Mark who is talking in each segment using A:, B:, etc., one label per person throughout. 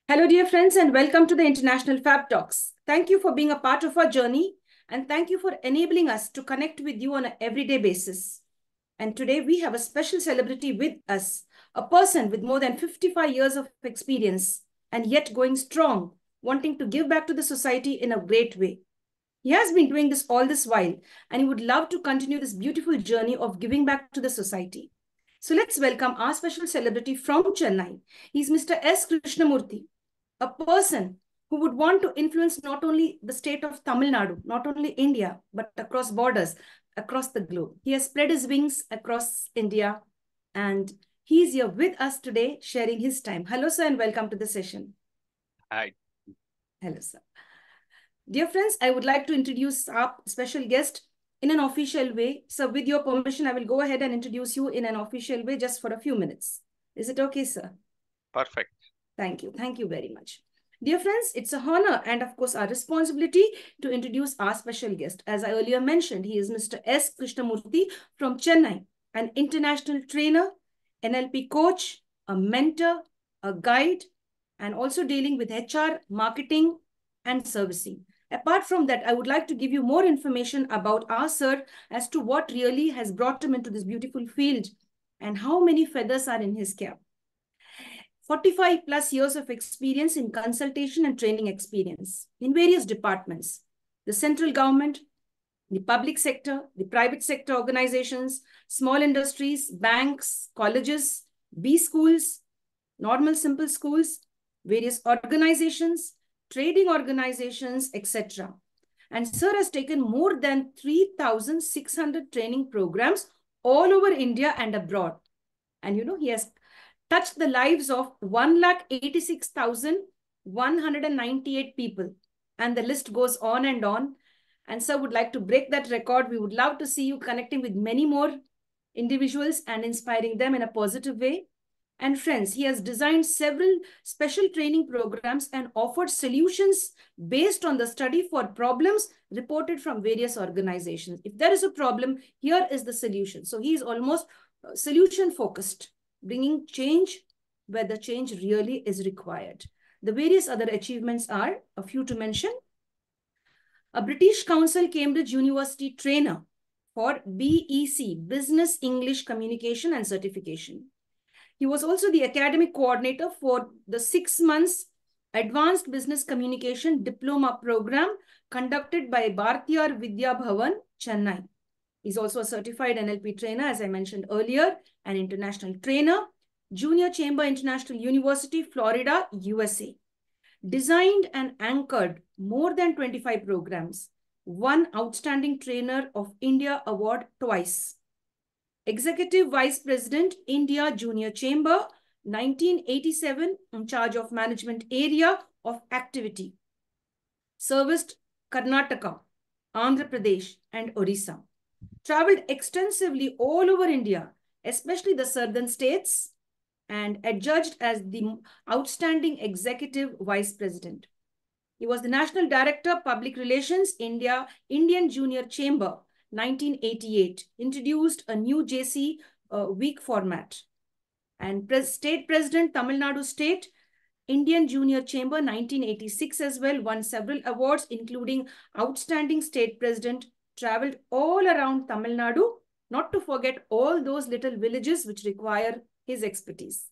A: Hello, dear friends, and welcome to the International Fab Talks. Thank you for being a part of our journey, and thank you for enabling us to connect with you on an everyday basis. And today we have a special celebrity with us, a person with more than 55 years of experience and yet going strong, wanting to give back to the society in a great way. He has been doing this all this while, and he would love to continue this beautiful journey of giving back to the society. So let's welcome our special celebrity from Chennai. He's Mr. S. Krishnamurthy, a person who would want to influence not only the state of Tamil Nadu, not only India, but across borders, across the globe. He has spread his wings across India, and he's here with us today, sharing his time. Hello, sir, and welcome to the session.
B: Hi.
A: Hello, sir. Dear friends, I would like to introduce our special guest in an official way. So with your permission, I will go ahead and introduce you in an official way just for a few minutes. Is it okay, sir?
B: Perfect.
A: Thank you. Thank you very much. Dear friends, it's a honor and of course our responsibility to introduce our special guest. As I earlier mentioned, he is Mr. S. Krishnamurthy from Chennai, an international trainer, NLP coach, a mentor, a guide, and also dealing with HR, marketing, and servicing. Apart from that, I would like to give you more information about our sir as to what really has brought him into this beautiful field and how many feathers are in his cap. 45 plus years of experience in consultation and training experience in various departments, the central government, the public sector, the private sector organizations, small industries, banks, colleges, B schools, normal simple schools, various organizations, trading organizations, etc. And sir has taken more than 3,600 training programs all over India and abroad. And he has touched the lives of 186,198 people. And the list goes on. And sir would like to break that record. We would love to see you connecting with many more individuals and inspiring them in a positive way. And friends, he has designed several special training programs and offered solutions based on the study for problems reported from various organizations. If there is a problem, here is the solution. So he is almost solution focused, bringing change where the change really is required. The various other achievements are a few to mention. A British Council Cambridge University trainer for BEC, Business English Communication and Certification. He was also the academic coordinator for the 6 months Advanced Business Communication Diploma program conducted by Bharathiya Vidhya Bhavan, Chennai. He's also a certified NLP trainer, as I mentioned earlier, an international trainer, Junior Chamber International University, Florida, USA. Designed and anchored more than 25 programs, won Outstanding Trainer of India Award twice. Executive Vice President, India Junior Chamber, 1987, in charge of management area of activity. Serviced Karnataka, Andhra Pradesh and Orissa. Traveled extensively all over India, especially the southern states, and adjudged as the Outstanding Executive Vice President. He was the National Director, Public Relations, Indian Junior Chamber, 1988, introduced a new JC week format. And State President, Tamil Nadu State, Indian Junior Chamber, 1986 as well, won several awards, including Outstanding State President, traveled all around Tamil Nadu, not to forget all those little villages which require his expertise.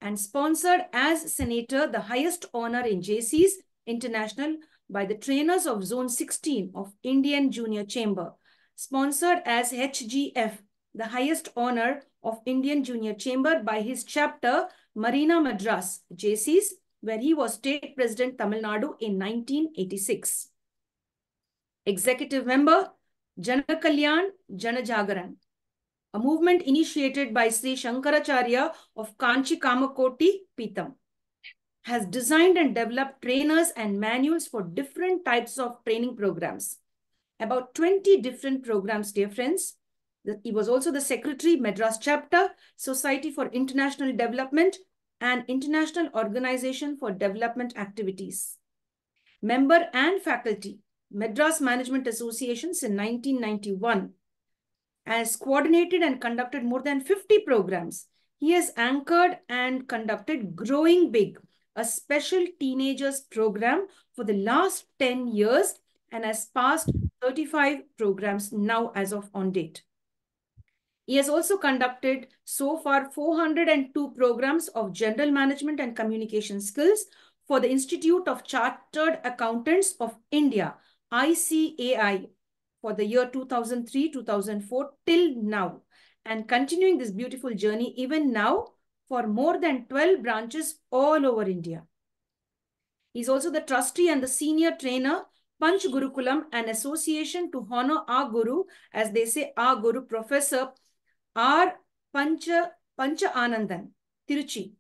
A: And sponsored as Senator, the highest honor in JCs International by the trainers of Zone 16 of Indian Junior Chamber. Sponsored as HGF, the highest honor of Indian Junior Chamber by his chapter Marina Madras, JCs, where he was State President Tamil Nadu in 1986. Executive member, Jana Kalyan, Jana Jagaran, a movement initiated by Sri Shankaracharya of Kanchi Kamakoti, Pitam. Has designed and developed trainers and manuals for different types of training programs. About 20 different programs, dear friends. He was also the Secretary, Madras Chapter, Society for International Development and International Organization for Development Activities. Member and faculty, Madras Management Association since 1991. Has coordinated and conducted more than 50 programs. He has anchored and conducted Growing Big, a special teenagers program for the last 10 years and has passed 35 programs now as of on date. He has also conducted so far 402 programs of general management and communication skills for the Institute of Chartered Accountants of India, ICAI, for the year 2003-2004 till now, and continuing this beautiful journey even now for more than 12 branches all over India. He's also the trustee and the senior trainer, Panch Gurukulam, an association to honor our Guru, as they say, our Guru, Professor R. Pancha Anandan, Tiruchi,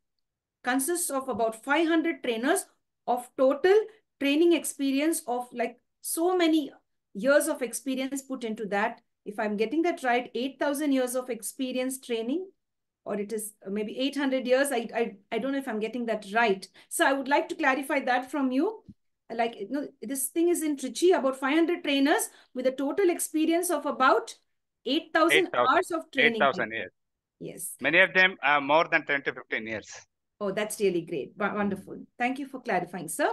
A: consists of about 500 trainers of total training experience of like so many years of experience put into that. If I'm getting that right, 8,000 years of experience training, or it is maybe 800 years. I don't know if I'm getting that right. So I would like to clarify that from you. Like, you know, this thing is in Trichy, about 500 trainers with a total experience of about 8,000 hours of training.
B: 8,000 years.
A: Yes.
B: Many of them are more than 10 to 15 years.
A: Oh, that's really great. Wonderful. Thank you for clarifying, sir.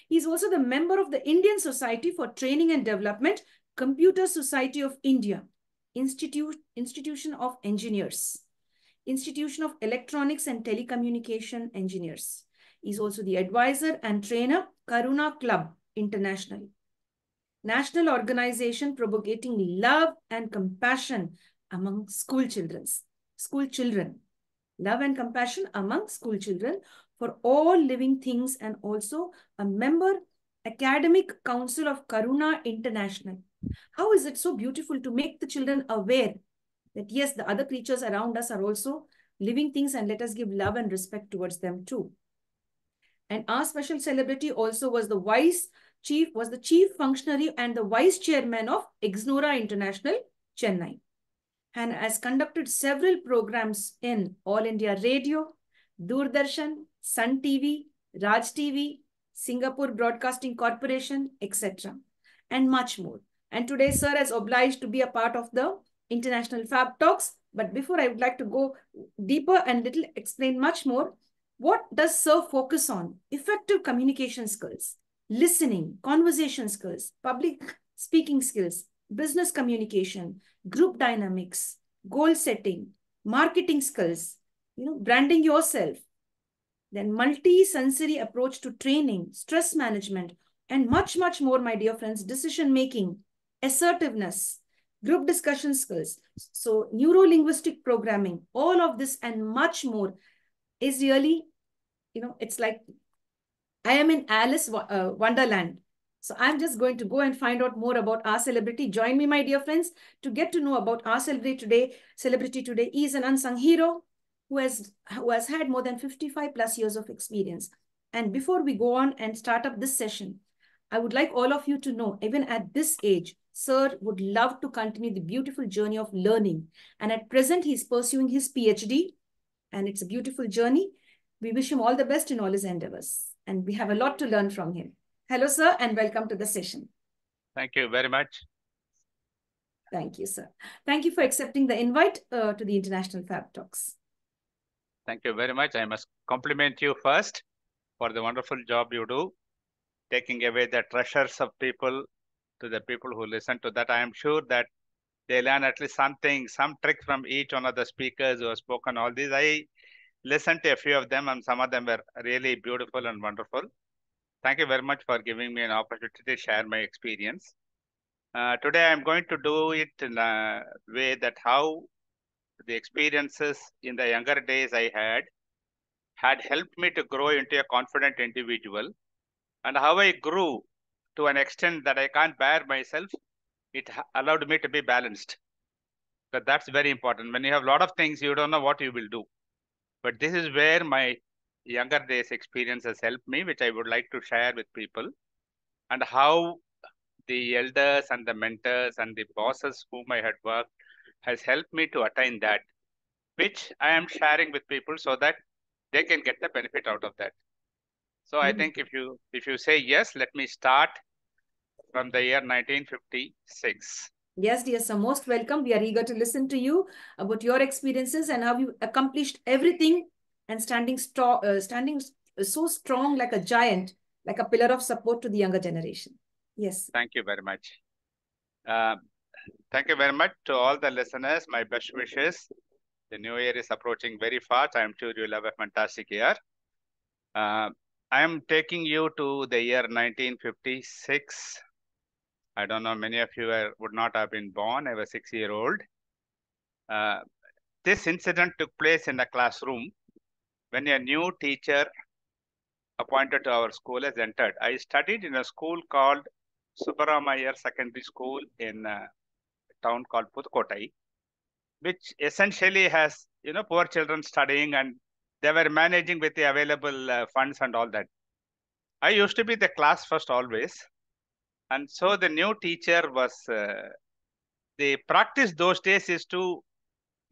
A: He's also the member of the Indian Society for Training and Development, Computer Society of India, Institution of Engineers, Institution of Electronics and Telecommunication Engineers. He's also the advisor and trainer, Karuna Club International, national organization propagating love and compassion among school children. Love and compassion among school children for all living things, and also a member, Academic Council of Karuna International. How is it so beautiful to make the children aware that yes, the other creatures around us are also living things, and let us give love and respect towards them too. And our special celebrity also was the chief functionary and the vice chairman of Ignora International, Chennai, and has conducted several programs in All India Radio, Doordarshan, Sun TV, Raj TV, Singapore Broadcasting Corporation, etc., and much more. And today, sir is obliged to be a part of the International Fab Talks. But before, I would like to go deeper and little explain much more. What does sir focus on? Effective communication skills, listening, conversation skills, public speaking skills, business communication, group dynamics, goal setting, marketing skills, branding yourself, then multi-sensory approach to training, stress management, and much, much more, my dear friends, decision-making, assertiveness, group discussion skills, so neuro-linguistic programming, all of this and much more is really, it's like I am in Alice Wonderland. So I'm just going to go and find out more about our celebrity. Join me, my dear friends, to get to know about our celebrity today. Celebrity today is an unsung hero who has had more than 55 plus years of experience. And before we go on and start up this session, I would like all of you to know, even at this age, sir would love to continue the beautiful journey of learning. And at present, he's pursuing his PhD, and it's a beautiful journey. We wish him all the best in all his endeavors. And we have a lot to learn from him. Hello, sir, and welcome to the session.
B: Thank you very much.
A: Thank you, sir. Thank you for accepting the invite to the International Fab Talks.
B: Thank you very much. I must compliment you first for the wonderful job you do, taking away the treasures of people to the people who listen to that. I am sure that they learn at least something, some trick from each one of the speakers who have spoken all these. I listened to a few of them, and some of them were really beautiful and wonderful. Thank you very much for giving me an opportunity to share my experience. Today, I'm going to do it in a way that how the experiences in the younger days I had helped me to grow into a confident individual, and how I grew to an extent that I can't bear myself. It allowed me to be balanced. But that's very important. When you have a lot of things, you don't know what you will do. But this is where my younger days experience has helped me, which I would like to share with people, and how the elders and the mentors and the bosses whom I had worked has helped me to attain that, which I am sharing with people so that they can get the benefit out of that. So I think if you say yes, let me start from the year 1956.
A: Yes, dear sir, most welcome. We are eager to listen to you about your experiences and how you accomplished everything and standing so strong, like a giant, like a pillar of support to the younger generation. Yes.
B: Thank you very much. Thank you very much to all the listeners. My best wishes. The new year is approaching very fast. I'm sure you'll have a fantastic year. I am taking you to the year 1956. I don't know, many of you would not have been born. I was 6-year-old. This incident took place in a classroom when a new teacher appointed to our school has entered. I studied in a school called Subbaramaiah Secondary School in a town called Pudukkottai, which essentially has, poor children studying, and they were managing with the available funds and all that. I used to be the class first always. And so the new teacher was, the practice those days is to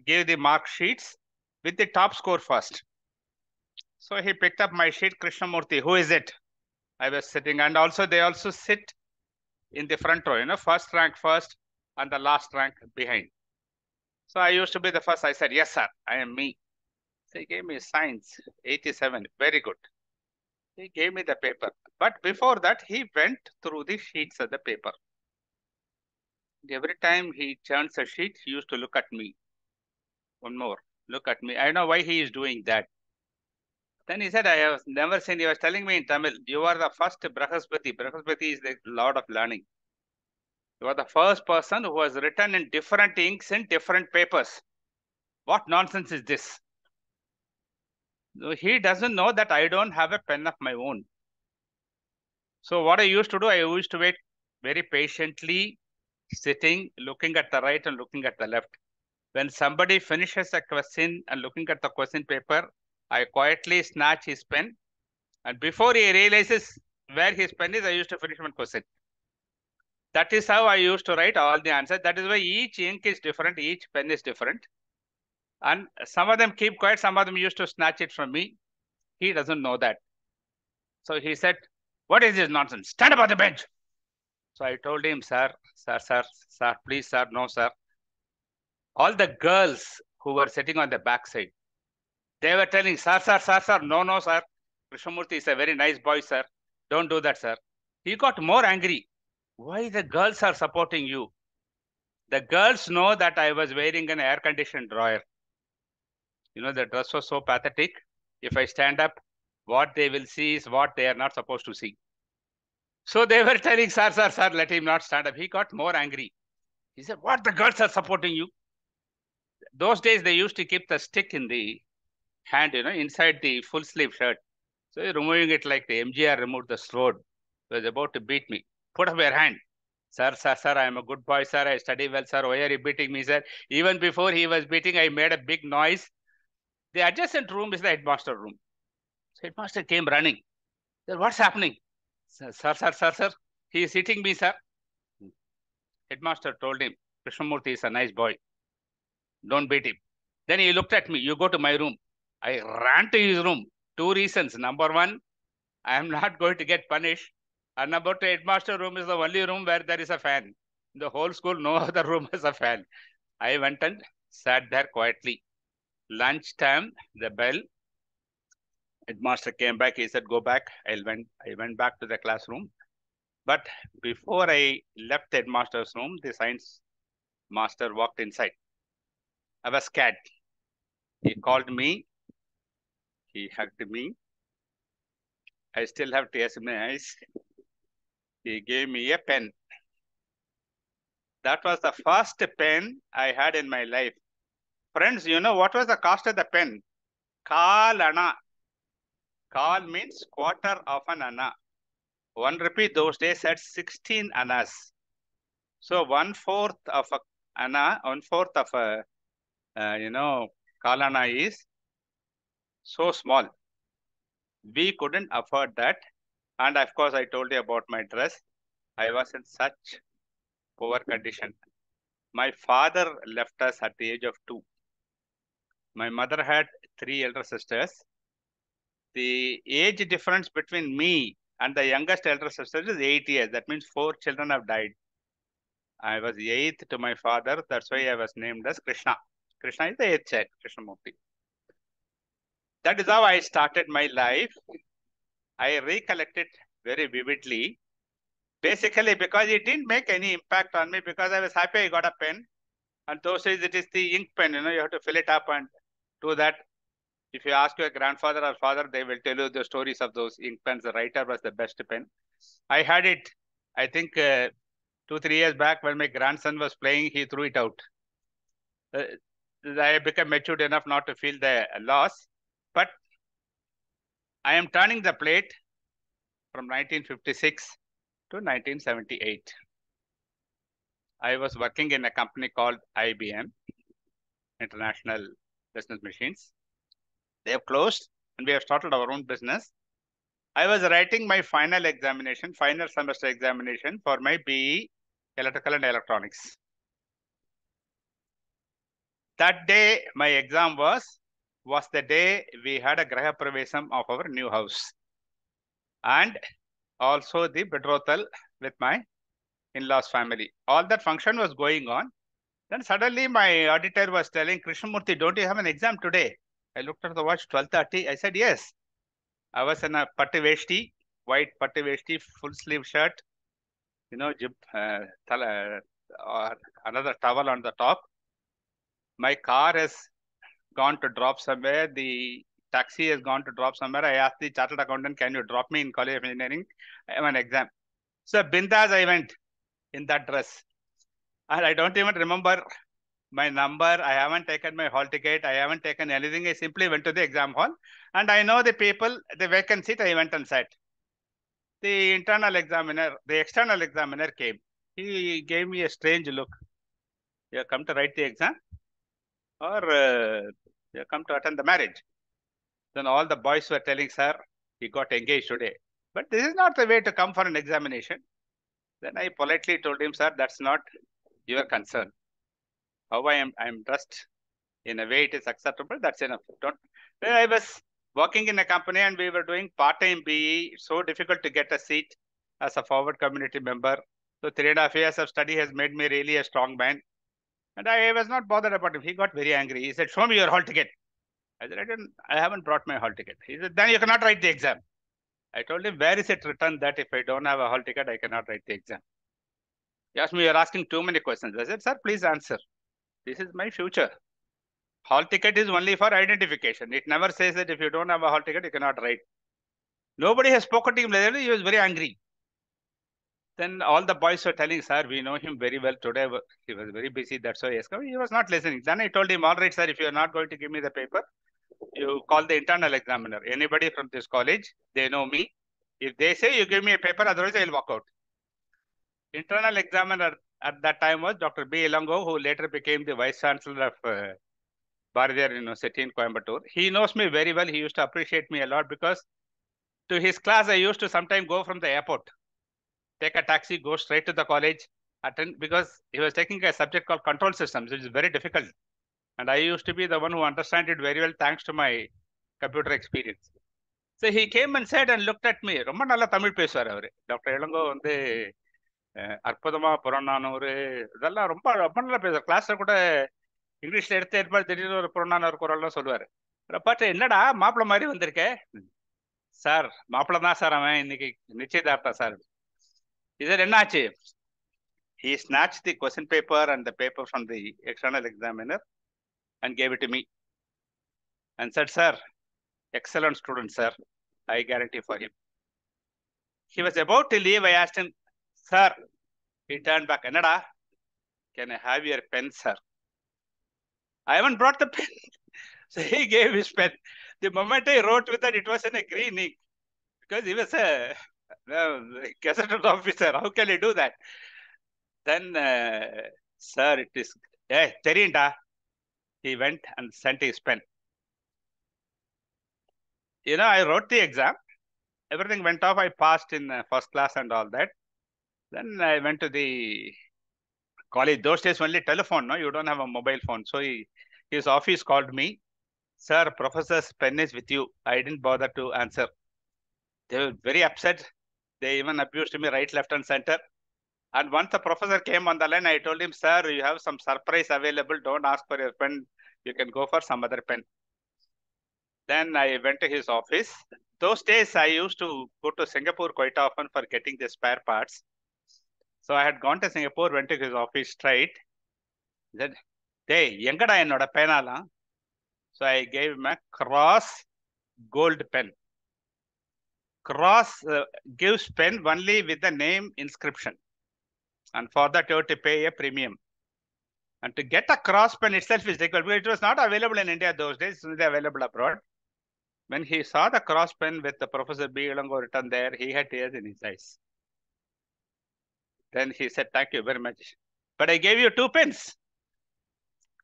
B: give the mark sheets with the top score first. So he picked up my sheet, Krishnamurthy, who is it? I was sitting, and also they also sit in the front row, first rank first and the last rank behind. So I used to be the first. I said, yes, sir, I am me. So he gave me science, 87, very good. He gave me the paper. But before that, he went through the sheets of the paper. Every time he turns a sheet, he used to look at me. One more, look at me. I know why he is doing that. Then he said, I have never seen, he was telling me in Tamil, you are the first Brahaspati. Brahaspati is the Lord of Learning. You are the first person who has written in different inks in different papers. What nonsense is this? He doesn't know that I don't have a pen of my own. So what I used to do, I used to wait very patiently, sitting, looking at the right and looking at the left. When somebody finishes a question and looking at the question paper, I quietly snatch his pen. And before he realizes where his pen is, I used to finish one question. That is how I used to write all the answers. That is why each ink is different, each pen is different. And some of them keep quiet, some of them used to snatch it from me. He doesn't know that. So he said, what is this nonsense? Stand up on the bench. So I told him, sir, please, sir, no, sir. All the girls who were sitting on the backside, they were telling, sir, no, sir. Krishnamurthy is a very nice boy, sir. Don't do that, sir. He got more angry. Why the girls are supporting you? The girls know that I was wearing an air-conditioned drawer. The dress was so pathetic. If I stand up, what they will see is what they are not supposed to see. So they were telling, sir, let him not stand up. He got more angry. He said, what, the girls are supporting you? Those days, they used to keep the stick in the hand, inside the full sleeve shirt. So removing it like the MGR removed the sword. He was about to beat me. Put up your hand. Sir, I am a good boy, sir. I study well, sir. Why are you beating me, sir? Even before he was beating, I made a big noise. The adjacent room is the headmaster room. So headmaster came running. Said, what's happening? Sir. He is hitting me, sir. Headmaster told him, Krishnamurthy is a nice boy. Don't beat him. Then he looked at me. You go to my room. I ran to his room. 2 reasons. Number 1, I am not going to get punished. And number 2, headmaster room is the only room where there is a fan. In the whole school, no other room has a fan. I went and sat there quietly. Lunchtime, the bell. Headmaster came back. He said, go back. I went back to the classroom. But before I left the headmaster's room, the science master walked inside. I was scared. He called me. He hugged me. I still have tears in my eyes. He gave me a pen. That was the first pen I had in my life. Friends, you know what was the cost of the pen? Kal ana. Kal means quarter of an ana. 1 rupee those days had 16 annas. So 1/4 of a ana, 1/4 of a, kal ana is so small. We couldn't afford that. And of course, I told you about my dress. I was in such poor condition. My father left us at the age of 2. My mother had 3 elder sisters. The age difference between me and the youngest elder sister is 8 years. That means 4 children have died. I was 8th to my father. That's why I was named as Krishna. Krishna is the 8th child, Krishnamurthy. That is how I started my life. I recollect it very vividly. Basically, because it didn't make any impact on me, because I was happy I got a pen. And those days it is the ink pen, you have to fill it up and do that. If you ask your grandfather or father, they will tell you the stories of those ink pens. The writer was the best pen. I had it, I think 2-3 years back when my grandson was playing, he threw it out. I became matured enough not to feel the loss, but I am turning the plate from 1956 to 1978. I was working in a company called IBM, International Business Machines. They have closed and we have started our own business. I was writing my final semester examination for my BE Electrical and Electronics. That day, my exam was the day we had a Graha Pravesam of our new house. And also the betrothal with my in-laws family. All that function was going on. Then suddenly my auditor was telling, Krishnamurthy, don't you have an exam today? I looked at the watch, 12:30. I said, yes. I was in a patti veshti, white patti veshti, full sleeve shirt, or another towel on the top. My car has gone to drop somewhere. The taxi has gone to drop somewhere. I asked the chartered accountant, can you drop me in College of Engineering? I have an exam. So bindas I went in that dress. And I don't even remember my number. I haven't taken my hall ticket. I haven't taken anything. I simply went to the exam hall. And I know the people, the vacant seat, I went and sat. The external examiner came. He gave me a strange look. You have come to write the exam? Or you have come to attend the marriage? Then all the boys were telling, sir, he got engaged today. But this is not the way to come for an examination. Then I politely told him, sir, that's not your concern. How I am dressed in a way it is acceptable, that's enough. I was working in a company and we were doing part-time BE. It's so difficult to get a seat as a forward community member. So 3.5 years of study has made me really a strong man. And I was not bothered about him. He got very angry. He said, show me your hall ticket. I said, I haven't brought my hall ticket. He said, then you cannot write the exam. I told him, where is it written that if I don't have a hall ticket, I cannot write the exam? He asked me, you're asking too many questions. I said, sir, please answer. This is my future. Hall ticket is only for identification. It never says that if you don't have a hall ticket, you cannot write. Nobody has spoken to him. He was very angry. Then all the boys were telling, sir, we know him very well today. He was very busy. That's why he was not listening. Then I told him, all right, sir, if you're not going to give me the paper, you call the internal examiner. Anybody from this college, they know me. If they say you give me a paper, otherwise I'll walk out. Internal examiner at that time was Dr. B. Ilango, who later became the vice chancellor of Bharathiya University in Coimbatore. He knows me very well. He used to appreciate me a lot because to his class, I used to sometimes go from the airport, take a taxi, go straight to the college, attend, because he was taking a subject called control systems, which is very difficult. And I used to be the one who understand it very well thanks to my computer experience. So he came and said and looked at me. ரொம்ப நல்லா தமிழ் பேசுவார் அவரு. Doctor Ilango வந்து அற்புதமா புறநானூறு இதெல்லாம் ரொம்ப ரொம்ப நல்லா பேசுவார். கிளாஸ்ல கூட இங்கிலீஷ்ல எடுத்து எடுப்பார், திடீர்னு ஒரு புறநானூறு குரல்லாம் சொல்லுவார். பார்த்து என்னடா மாப்பிள்ள மாதிரி வந்திருக்க? சார் மாப்பிள்ள தான் சார், அவன் இன்னைக்கு நிச்சயதார்த்தம் சார். இது என்னாச்சு? He snatched the question paper and the paper from the external examiner and gave it to me and said, sir, excellent student, sir. I guarantee for him. He was about to leave. I asked him, sir, he turned back. Annada, can I have your pen, sir? I haven't brought the pen. So he gave his pen. The moment I wrote with it, it was in a green ink because he was a gazetted officer. How can he do that? Then, sir, it is, hey, Terinda. He went and sent his pen. I wrote the exam. Everything went off. I passed in first class and all that. Then I went to the college. Those days only telephone, no? You don't have a mobile phone. So his office called me. Sir, professor's pen is with you. I didn't bother to answer. They were very upset. They even abused me right, left, and center. And once the professor came on the line, I told him, sir, you have some surprise available. Don't ask for your pen. You can go for some other pen. Then I went to his office. those days I used to go to Singapore quite often for getting the spare parts. So I had gone to Singapore, went to his office straight. He said, "Hey, yengada ennoda penala." So I gave him a cross gold pen. Cross gives pen only with the name inscription. And for that, you have to pay a premium. And to get a cross pen itself is difficult because it was not available in India those days, it's only available abroad. When he saw the cross pen with the Professor B. Ilango written there, he had tears in his eyes. Then he said, "Thank you very much. But I gave you 2 pens.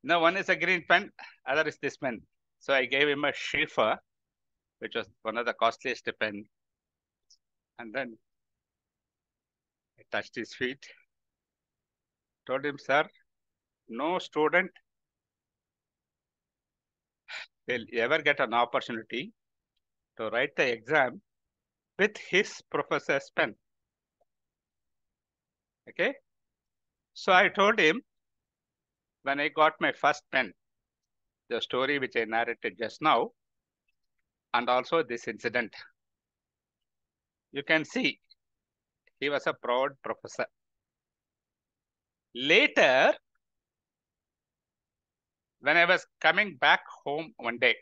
B: No, one is a green pen, other is this pen." So I gave him a Schiffer, which was one of the costliest pen. And then I touched his feet, told him, "Sir, no student will ever get an opportunity to write the exam with his professor's pen." Okay. So I told him, when I got my first pen, the story which I narrated just now, and also this incident. You can see he was a proud professor. Later, when I was coming back home one day,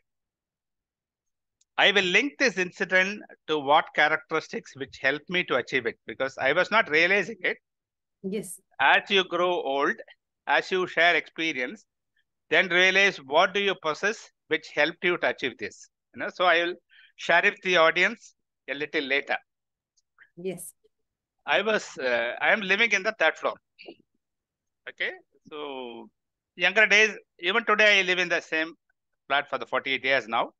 B: I will link this incident to what characteristics which helped me to achieve it, because I was not realizing it.
A: Yes.
B: As you grow old, as you share experience, then realize what do you possess which helped you to achieve this. So I will share it with the audience a little later.
A: Yes.
B: I am living in the 3rd floor. Okay. So younger days, even today, I live in the same flat for the 48 years now.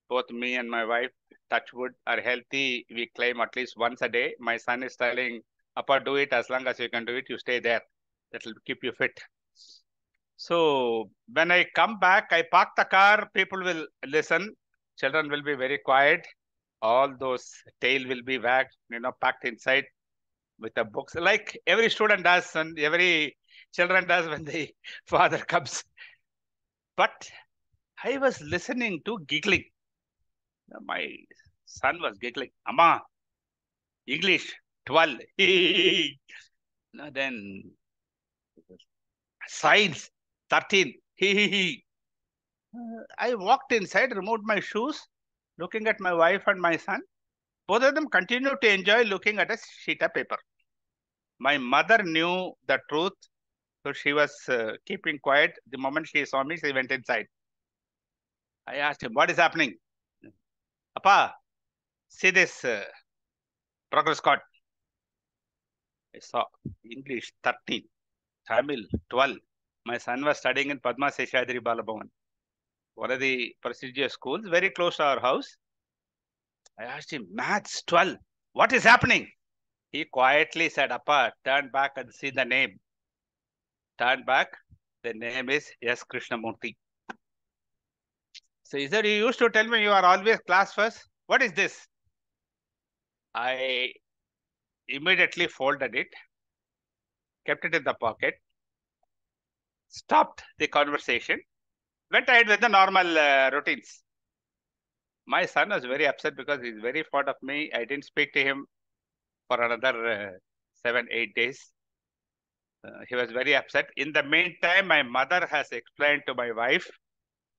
B: Both me and my wife, touch wood, are healthy. We climb at least once a day. My son is telling, "Appa, do it as long as you can do it. You stay there. That will keep you fit." So when I come back, I park the car. People will listen. Children will be very quiet. All those tail will be wagged, packed inside with the books, like every student does and every children does when the father comes. But I was listening to giggling. My son was giggling. "Amma, English 12. Then science 13. I walked inside, removed my shoes, looking at my wife and my son. Both of them continued to enjoy looking at a sheet of paper. My mother knew the truth, so she was keeping quiet. The moment she saw me, she went inside. I asked him, "What is happening?" "Appa, see this progress card." I saw English 13, Tamil 12. My son was studying in Padma Seshadri Balabhavan, one of the prestigious schools, very close to our house. I asked him, "Maths 12, what is happening?" He quietly said, "Appa, turn back and see the name." Turn back, the name is S. Krishnamurthy. So he said, "You used to tell me you are always class first. What is this?" I immediately folded it, kept it in the pocket, stopped the conversation, went ahead with the normal routines. My son was very upset because he's very fond of me. I didn't speak to him for another 7-8 days. He was very upset. In the meantime, my mother has explained to my wife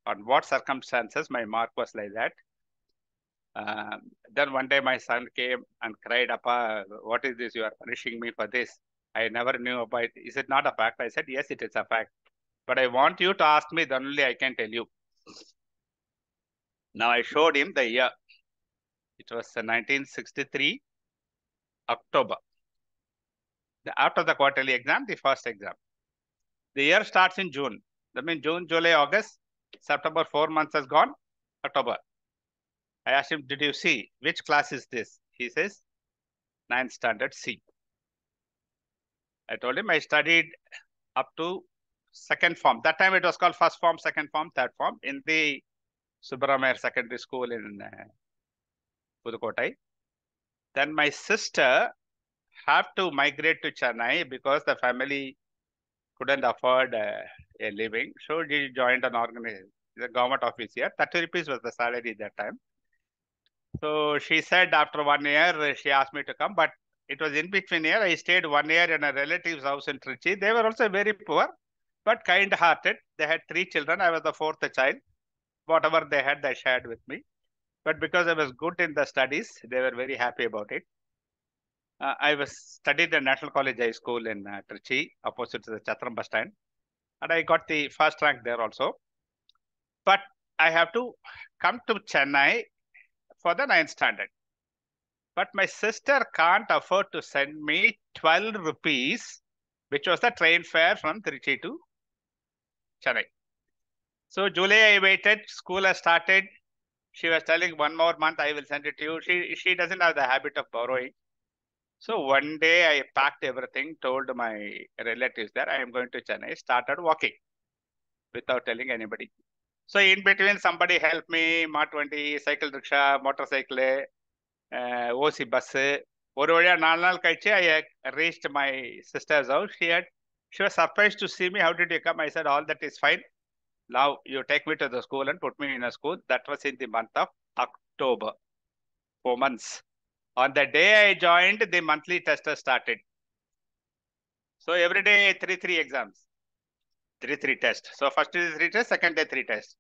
B: on what circumstances my mark was like that. Then one day my son came and cried, "Appa, what is this? You are punishing me for this. I never knew about it. Is it not a fact?" I said, "Yes, it is a fact. But I want you to ask me, then only I can tell you." Now I showed him the year. It was 1963, October. After the quarterly exam, the first exam. The year starts in June. That means June, July, August, September, 4 months has gone, October. I asked him, "Did you see which class is this?" He says, 9th standard C. I told him I studied up to 2nd form. That time it was called 1st form, 2nd form, 3rd form in the Subramaniar Secondary School in Pudukkottai. Then my sister had to migrate to Chennai because the family couldn't afford a living. So she joined an organization, the government office here. 30 rupees was the salary that time. So she said after 1 year, she asked me to come, but it was in between year. I stayed 1 year in a relative's house in Trichy. They were also very poor, but kind-hearted. They had 3 children. I was the fourth child. Whatever they had, they shared with me. But because I was good in the studies, they were very happy about it. I was studied at National College High School in Trichy, opposite to the Chatram bus stand. And I got the first rank there also. But I have to come to Chennai for the 9th standard. But my sister can't afford to send me 12 rupees, which was the train fare from Trichy to Chennai. So July I waited, school has started. She was telling 1 more month I will send it to you. She doesn't have the habit of borrowing. So one day I packed everything, told my relatives that I am going to Chennai, started walking without telling anybody. So in between somebody helped me, Mark 20, cycle rickshaw, motorcycle, OC bus. ஒரு வழியா 4 நாள் கழிச்சு I reached my sister's house. She was surprised to see me. How did you come? I said, all that is fine. Now you take me to the school and put me in a school. That was in the month of October. 4 months. On the day I joined, the monthly test started. So every day 3 exams. 3 tests. So first is 3 tests, second day 3 tests.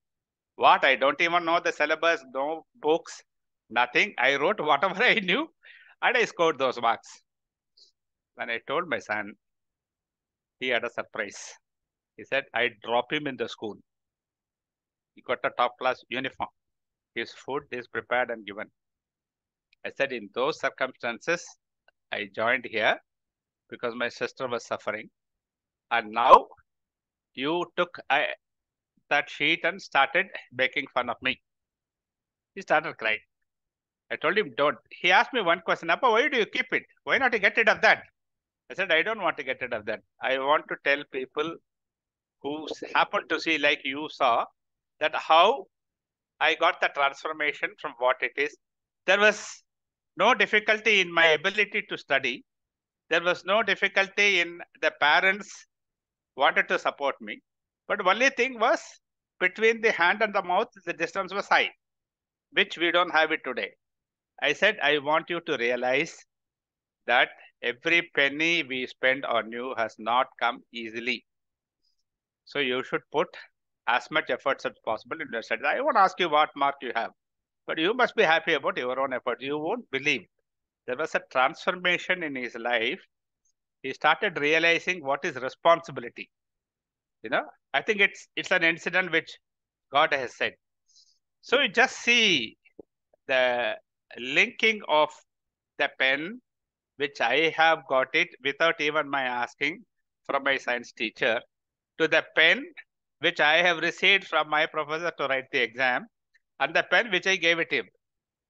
B: What? I don't even know the syllabus, no books, nothing. I wrote whatever I knew and I scored those marks. When I told my son, he had a surprise. He said, I drop him in the school. He got a top class uniform. His food is prepared and given. I said, in those circumstances, I joined here because my sister was suffering. And now you took that sheet and started making fun of me. He started crying. I told him, don't. He asked me one question, Appa, why do you keep it? Why not you get rid of that? I said, I don't want to get rid of that. I want to tell people who happen to see like you saw that how I got the transformation from what it is. There was no difficulty in my ability to study. There was no difficulty in the parents wanted to support me. But only thing was between the hand and the mouth, the distance was high, which we don't have it today. I said, I want you to realize that every penny we spend on you has not come easily. So you should put as much efforts as possible in your studies. I won't ask you what mark you have, but you must be happy about your own efforts. You won't believe. There was a transformation in his life. He started realizing what is responsibility. You know, I think it's an incident which God has said. So you just see the linking of the pen, which I have got it without even my asking from my science teacher, to the pen which I have received from my professor to write the exam, and the pen which I gave it him.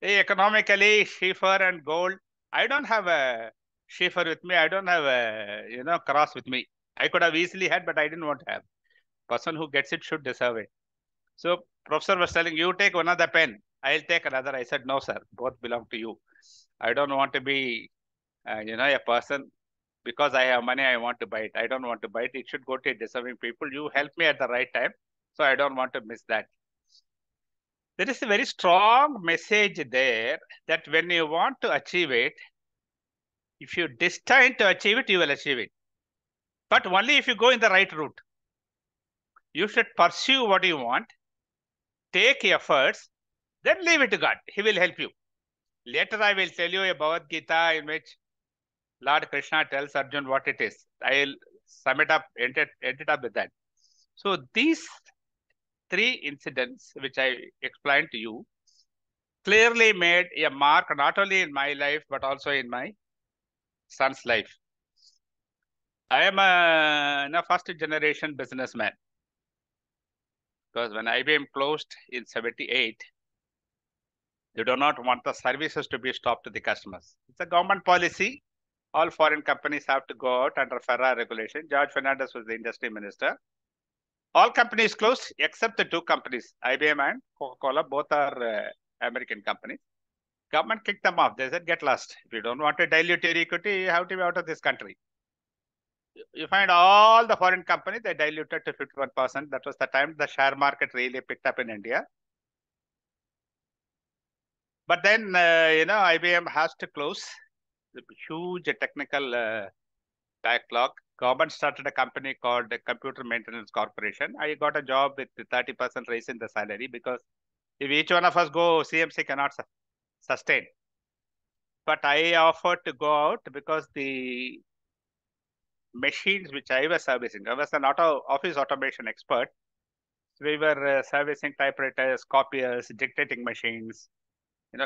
B: Economically, Schiffer and gold. I don't have a Schiffer with me. I don't have a cross with me. I could have easily had, but I didn't want to have. Person who gets it should deserve it. So professor was telling, you take one of the pen, I'll take another. I said, no, sir, both belong to you. I don't want to be, a person, because I have money, I want to buy it. I don't want to buy it. It should go to deserving people. You help me at the right time. So I don't want to miss that. There is a very strong message there that when you want to achieve it, if you destined to achieve it, you will achieve it. But only if you go in the right route. You should pursue what you want, take efforts, then leave it to God. He will help you. Later, I will tell you a Bhagavad Gita in which Lord Krishna tells Arjun what it is. I will sum it up, end it up with that. So these 3 incidents, which I explained to you, clearly made a mark not only in my life, but also in my son's life. I am a first generation businessman. Because when IBM closed in 78, they do not want the services to be stopped to the customers. It's a government policy. All foreign companies have to go out under FERA regulation. George Fernandez was the industry minister. All companies closed except the 2 companies, IBM and Coca-Cola. Both are American companies. Government kicked them off. They said, get lost. If you don't want to dilute your equity, you have to be out of this country. You find all the foreign companies, they diluted to 51%. That was the time the share market really picked up in India. But then, IBM has to close the huge technical backlog. Government started a company called the Computer Maintenance Corporation. I got a job with the 30% raise in the salary because if each one of us go, CMC cannot sustain. But I offered to go out because the machines which I was servicing, I was an office automation expert. We were servicing typewriters, copiers, dictating machines,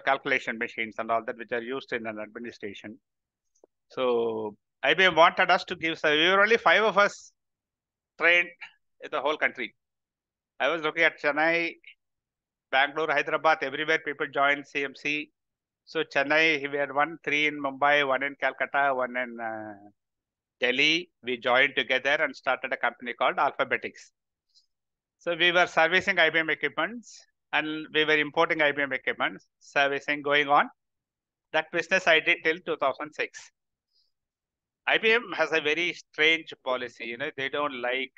B: calculation machines and all that, which are used in an administration. So IBM wanted us to give, we were only 5 of us trained in the whole country. I was looking at Chennai, Bangalore, Hyderabad, everywhere people joined CMC. So Chennai, we had 3 in Mumbai, 1 in Calcutta, 1 in Delhi. We joined together and started a company called Alphabetics. So we were servicing IBM equipments and we were importing IBM equipment, servicing going on. That business I did till 2006. IBM has a very strange policy. They don't like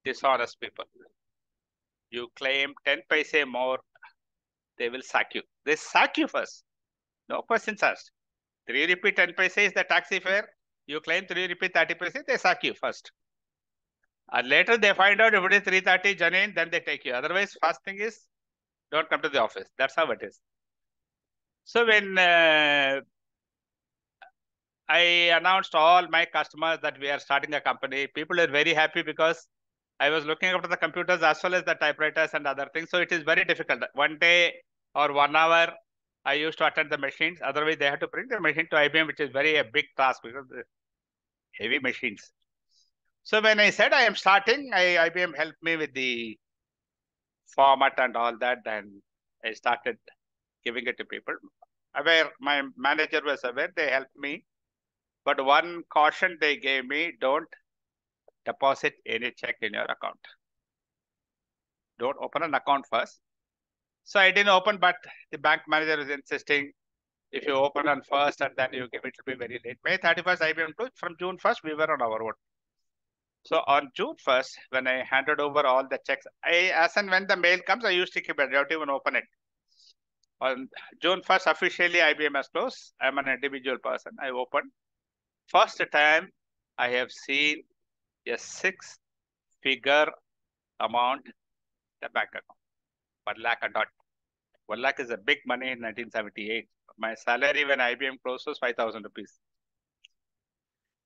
B: dishonest people. You claim 10 paise more, they will sack you. They sack you first. No questions asked. 3 rupee 10 paise is the taxi fare. You claim 3 rupee 30 paise, they sack you first. And later they find out if it is 330 Janine, then they take you. Otherwise, first thing is, don't come to the office. That's how it is. So when I announced all my customers that we are starting a company, people are very happy because I was looking after the computers as well as the typewriters and other things. So it is very difficult. 1 day or 1 hour, I used to attend the machines. Otherwise, they had to bring the machine to IBM, which is a big task because the heavy machines. So when I said I am starting, IBM helped me with the format and all that. Then I started giving it to people. My manager was aware, they helped me. But one caution they gave me, don't deposit any check in your account. Don't open an account first. So I didn't open, but the bank manager was insisting, if you open on first and then you give it, will be very late. May 31st, IBM closed. From June 1st, we were on our own. So on June 1st, when I handed over all the checks, as and when the mail comes, I used to keep it. I don't even open it. On June 1st, officially IBM has closed. I'm an individual person. I opened. First time I have seen a 6-figure amount in the bank account. 1 lakh and odd. 1 lakh is a big money in 1978. My salary when IBM closed was 5,000 rupees.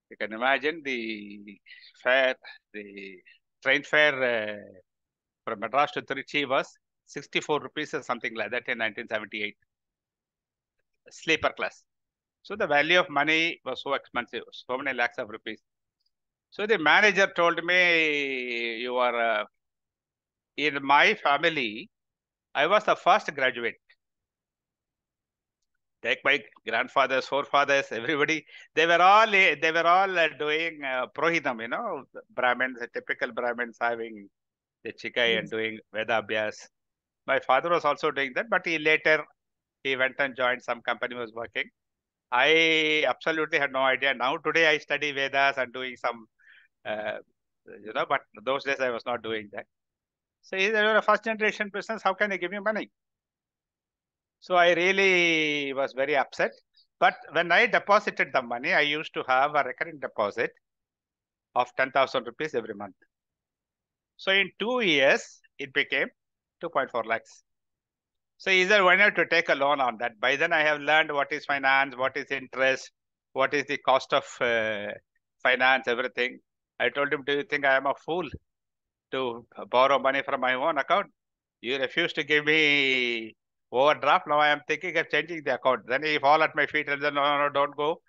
B: You can imagine the fare, the train fare from Madras to Trichy was 64 rupees or something like that in 1978. Sleeper class. So the value of money was so expensive, so many lakhs of rupees. So the manager told me, you are, in my family, I was the first graduate. Take my grandfathers, forefathers, everybody, they were all doing Prohidam, Brahmins, typical Brahmins having the chikai and doing Veda Abhyas. My father was also doing that, but he went and joined some company, was working. I absolutely had no idea. Now today I study Vedas and doing some, but those days I was not doing that. So if you're a first generation business, how can I give you money? So I really was very upset. But when I deposited the money, I used to have a recurring deposit of 10,000 rupees every month. So in 2 years, it became 2.4 lakhs. So either why not to take a loan on that? By then I have learned what is finance, what is interest, what is the cost of finance, everything. I told him, do you think I am a fool to borrow money from my own account? You refuse to give me overdraft. Now I am thinking of changing the account. Then he fall at my feet and said, no, don't go.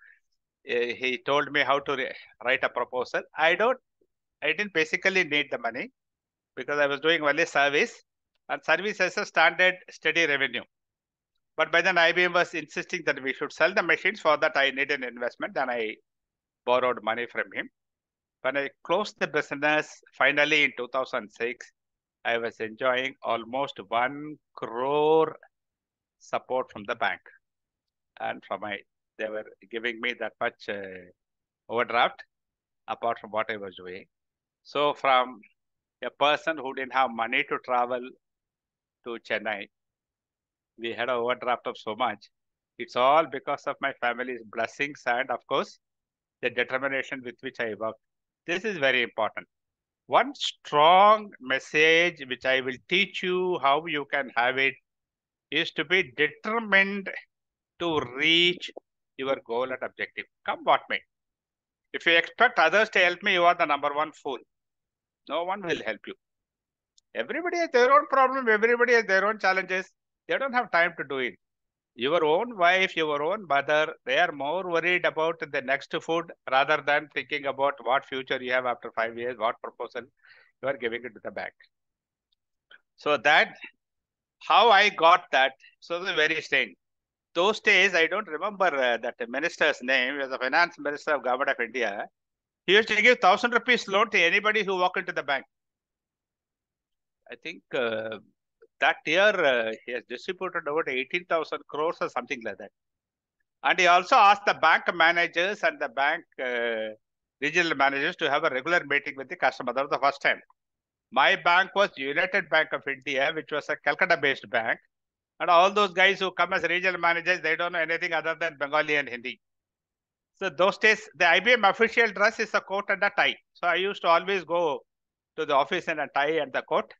B: He told me how to write a proposal. I didn't basically need the money because I was doing only service, and service has a standard steady revenue. But by then IBM was insisting that we should sell the machines. For that I need an investment. Then I borrowed money from him. When I closed the business, finally in 2006, I was enjoying almost 1 crore support from the bank. And they were giving me that much overdraft apart from what I was doing. So from a person who didn't have money to travel to Chennai, we had an overdraft of so much. It's all because of my family's blessings and, of course, the determination with which I work. This is very important. One strong message which I will teach you how you can have it is to be determined to reach your goal and objective. Come what may. If you expect others to help me, you are the number one fool. No one will help you. Everybody has their own problem. Everybody has their own challenges. They don't have time to do it. Your own wife, your own mother, they are more worried about the next food rather than thinking about what future you have after 5 years, what proposal you are giving it to the bank. So that, how I got that, so the very strange. Those days, I don't remember that minister's name. He was the finance minister of government of India. He used to give 1,000 rupees loan to anybody who walked into the bank. I think that year he has distributed over 18,000 crores or something like that. And he also asked the bank managers and the bank regional managers to have a regular meeting with the customer. That was the first time. My bank was United Bank of India, which was a Calcutta-based bank. And all those guys who come as regional managers, they don't know anything other than Bengali and Hindi. So those days, the IBM official dress is a coat and a tie. So I used to always go to the office in a tie and the coat.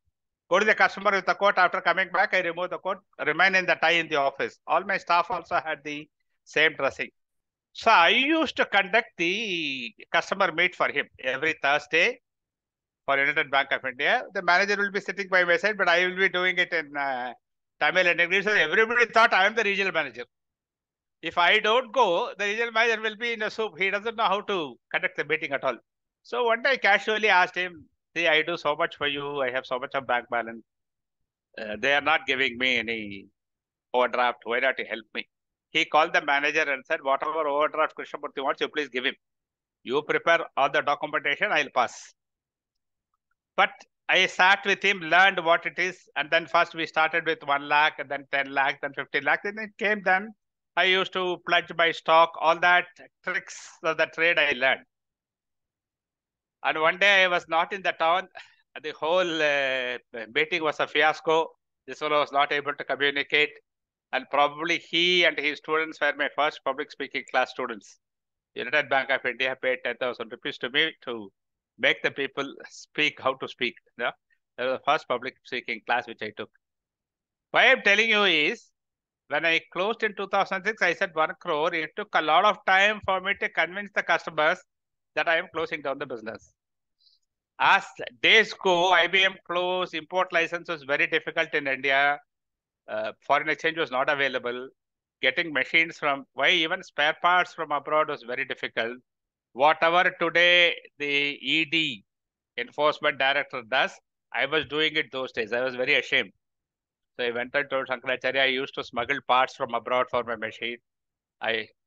B: Go to the customer with the coat. After coming back, I remove the coat, remain in the tie in the office. All my staff also had the same dressing. So I used to conduct the customer meet for him every Thursday for United Bank of India. The manager will be sitting by my side, but I will be doing it in Tamil and English. So everybody thought I am the regional manager. If I don't go, the regional manager will be in a soup. He doesn't know how to conduct the meeting at all. So one day I casually asked him, see, I do so much for you. I have so much of bank balance. They are not giving me any overdraft. Why not you help me? He called the manager and said, whatever overdraft Krishnamurthy wants, you please give him. You prepare all the documentation, I'll pass. But I sat with him, learned what it is. And then first we started with 1 lakh, and then 10 lakh, then 15 lakh. Then it came then. I used to pledge my stock, all that tricks of the trade I learned. And one day I was not in the town. The whole meeting was a fiasco. This fellow was not able to communicate. And probably he and his students were my first public speaking class students. United Bank of India paid 10,000 rupees to me to make the people speak how to speak. Yeah? That was the first public speaking class which I took. Why I'm telling you is, when I closed in 2006, I said 1 crore. It took a lot of time for me to convince the customers that I am closing down the business. As days go, IBM closed, import license was very difficult in India. Foreign exchange was not available. Getting machines from, why even spare parts from abroad was very difficult. Whatever today the ED, enforcement director, does, I was doing it those days. I was very ashamed. So I went and told Shankaracharya, I used to smuggle parts from abroad for my machine.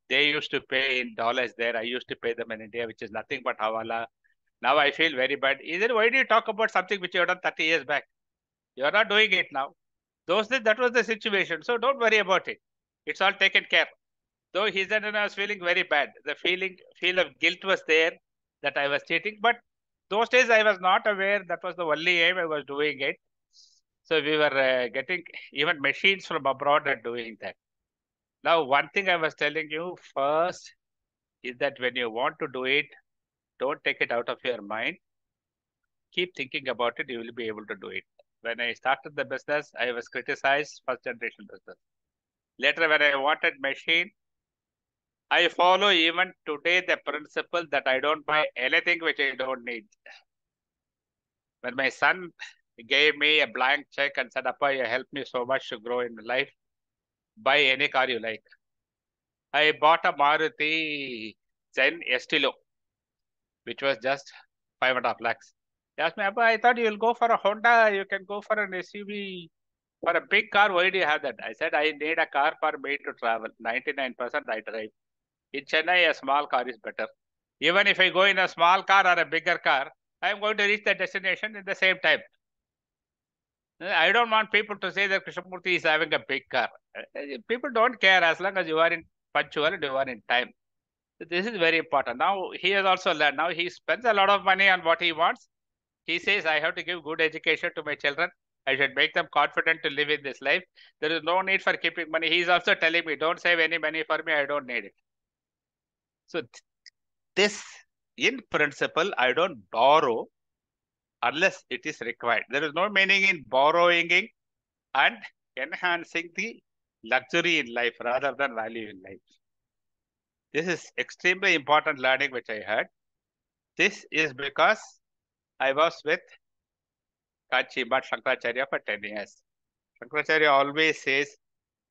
B: They used to pay in dollars there. I used to pay them in India, which is nothing but hawala. Now I feel very bad. He said, why do you talk about something which you have done 30 years back? You are not doing it now. Those days, that was the situation. So don't worry about it. It's all taken care. Though he said, and I was feeling very bad. The feel of guilt was there that I was cheating. But those days I was not aware that was the only aim I was doing it. So we were getting even machines from abroad and doing that. Now, one thing I was telling you first is that when you want to do it, don't take it out of your mind. Keep thinking about it, you will be able to do it. When I started the business, I was criticized, first generation business. Later, when I wanted machine, I follow even today the principle that I don't buy anything which I don't need. When my son gave me a blank check and said, Appa, you helped me so much to grow in life, buy any car you like. I bought a Maruti Zen Estilo, which was just 5.5 lakhs. He asked me, Appa, I thought you'll go for a Honda, you can go for an SUV. For a big car, why do you have that? I said, I need a car for me to travel. 99% I drive. In Chennai, a small car is better. Even if I go in a small car or a bigger car, I am going to reach the destination in the same time. I don't want people to say that Krishnamurthy is having a big car. People don't care as long as you are in punctual and you are in time. So this is very important. Now, he has also learned. Now, he spends a lot of money on what he wants. He says, I have to give good education to my children. I should make them confident to live in this life. There is no need for keeping money. He is also telling me, don't save any money for me. I don't need it. So this, in principle, I don't borrow unless it is required. There is no meaning in borrowing and enhancing the luxury in life rather than value in life. This is extremely important learning which I had. This is because I was with Kachi Bhat Shankaracharya for 10 years. Shankaracharya always says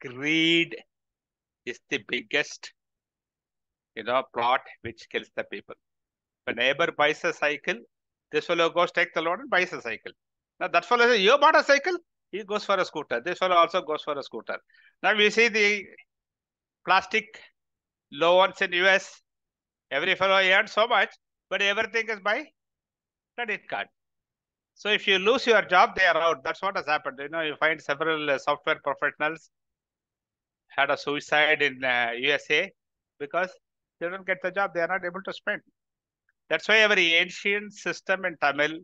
B: greed is the biggest, plot which kills the people. If a neighbor buys a cycle, this fellow goes, take the loan and buys a cycle. Now that fellow says, you bought a cycle? He goes for a scooter. This fellow also goes for a scooter. Now we see the plastic loans in US. Every fellow earns so much, but everything is by credit card. So if you lose your job, they are out. That's what has happened. You find several software professionals had a suicide in USA because they don't get the job. They are not able to spend. That's why every ancient system in Tamil,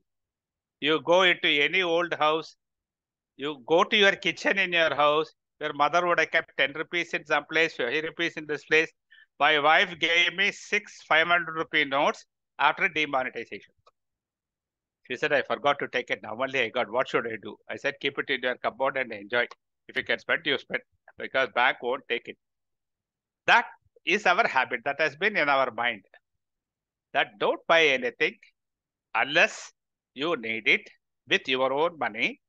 B: you go into any old house, you go to your kitchen in your house, your mother would have kept 10 rupees in some place, 50 rupees in this place. My wife gave me 6 500 rupee notes after demonetization. She said, I forgot to take it. Now only I got. What should I do? I said, keep it in your cupboard and enjoy. If you can spend, you spend. Because bank won't take it. That is our habit. That has been in our mind. That don't buy anything unless you need it with your own money.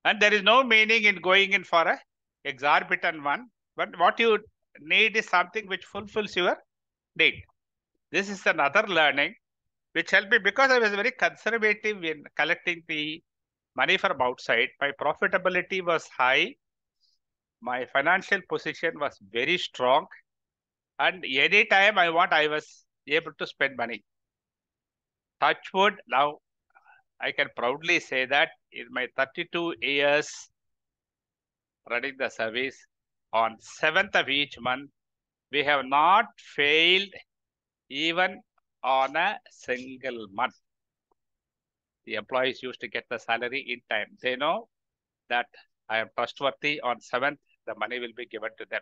B: And there is no meaning in going in for a exorbitant one. But what you need is something which fulfills your need. This is another learning which helped me because I was very conservative in collecting the money from outside. My profitability was high. My financial position was very strong. And anytime I was able to spend money. Touch wood, now I can proudly say that in my 32 years running the service, on 7th of each month, we have not failed even on a single month. The employees used to get the salary in time. They know that I am trustworthy. On 7th, the money will be given to them.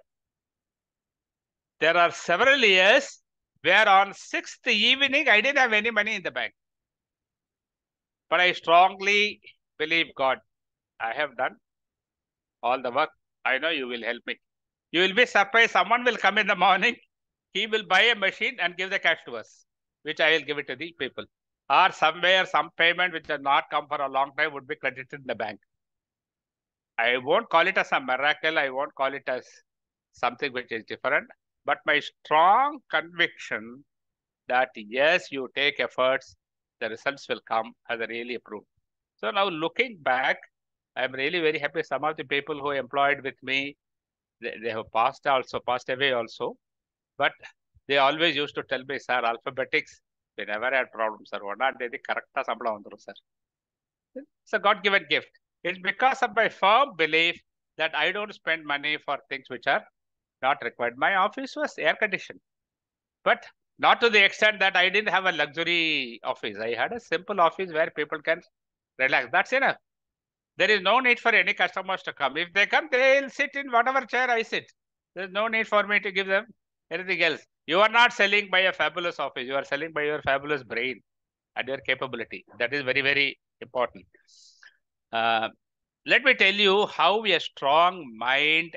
B: There are several years where on 6th evening, I didn't have any money in the bank. But I strongly believe God. I have done all the work. I know you will help me. You will be surprised. Someone will come in the morning. He will buy a machine and give the cash to us, which I will give it to the people. Or somewhere, some payment which has not come for a long time would be credited in the bank. I won't call it as a miracle. I won't call it as something which is different. But my strong conviction that yes, you take efforts, the results will come as I really approved. So now looking back, I'm really very happy. Some of the people who employed with me, they have passed away also. But they always used to tell me, sir, alphabetics, we never had problems, sir. Sir. It's a God-given gift. It's because of my firm belief that I don't spend money for things which are not required. My office was air-conditioned. But not to the extent that I didn't have a luxury office. I had a simple office where people can relax. That's enough. There is no need for any customers to come. If they come, they'll sit in whatever chair I sit. There's no need for me to give them anything else. You are not selling by a fabulous office. You are selling by your fabulous brain and your capability. That is very, very important. Let me tell you how a strong mind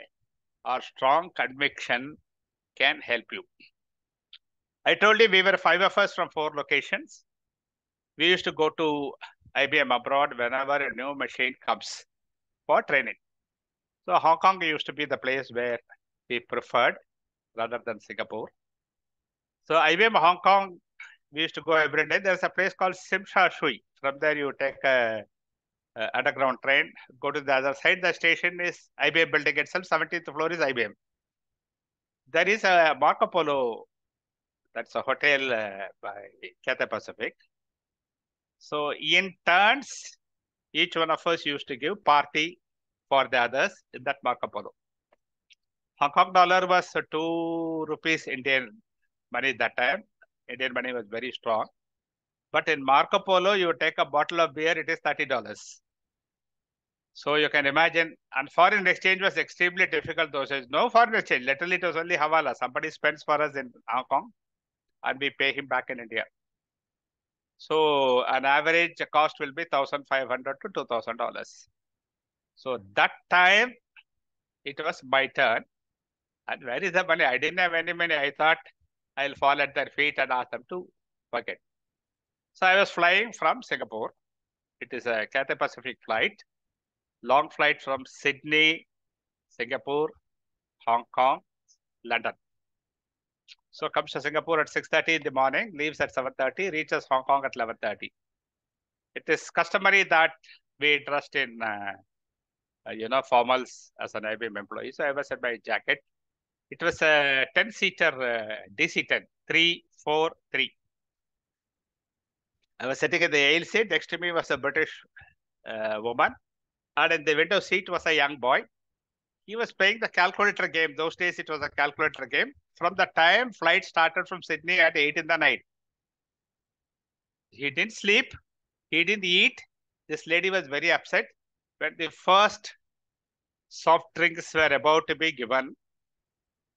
B: or strong conviction can help you. I told you we were 5 of us from 4 locations. We used to go to IBM abroad whenever a new machine comes for training. So Hong Kong used to be the place where we preferred rather than Singapore. So IBM Hong Kong, we used to go every day. There's a place called Sim Sha Shui. From there you take a underground train, go to the other side. The station is IBM building itself. 17th floor is IBM. There is a Marco Polo. That's a hotel by Cathay Pacific. So in turns, each one of us used to give party for the others in that Marco Polo. Hong Kong dollar was 2 rupees Indian money that time. Indian money was very strong. But in Marco Polo, you take a bottle of beer, it is $30. So you can imagine, and foreign exchange was extremely difficult those days. No foreign exchange. Literally, it was only Hawala. Somebody spends for us in Hong Kong and we pay him back in India. So an average cost will be $1,500 to $2,000. So that time it was my turn. And where is the money? I didn't have any money. I thought I'll fall at their feet and ask them to forget. So I was flying from Singapore. It is a Cathay Pacific flight, long flight from Sydney, Singapore, Hong Kong, London. So comes to Singapore at 6:30 in the morning, leaves at 7:30, reaches Hong Kong at 11:30. It is customary that we dressed in, formals as an IBM employee. So I was in my jacket. It was a 10-seater DC-10, 343. I was sitting in the aisle seat. Next to me was a British woman. And in the window seat was a young boy. He was playing the calculator game. Those days it was a calculator game. From the time flight started from Sydney at 8 in the night. He didn't sleep. He didn't eat. This lady was very upset. When the first soft drinks were about to be given,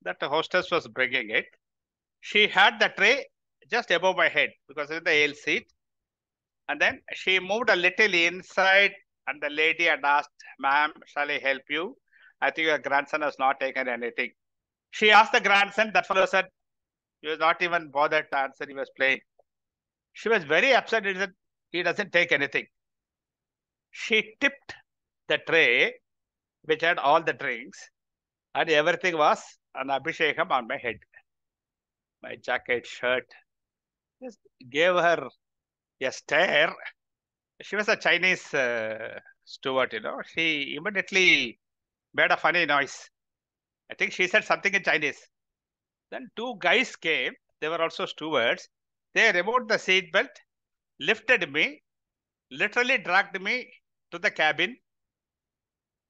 B: that the hostess was bringing it. She had the tray just above my head because it's the aisle seat. And then she moved a little inside and the lady had asked, "Ma'am, shall I help you? I think your grandson has not taken anything." She asked the grandson. That fellow said, he was not even bothered to answer. He was playing. She was very upset. He said, he doesn't take anything. She tipped the tray, which had all the drinks, and everything was an abhishekam on my head. My jacket, shirt, just gave her a stare. She was a Chinese steward, She immediately made a funny noise. I think she said something in Chinese. Then two guys came. They were also stewards. They removed the seat belt, lifted me, literally dragged me to the cabin,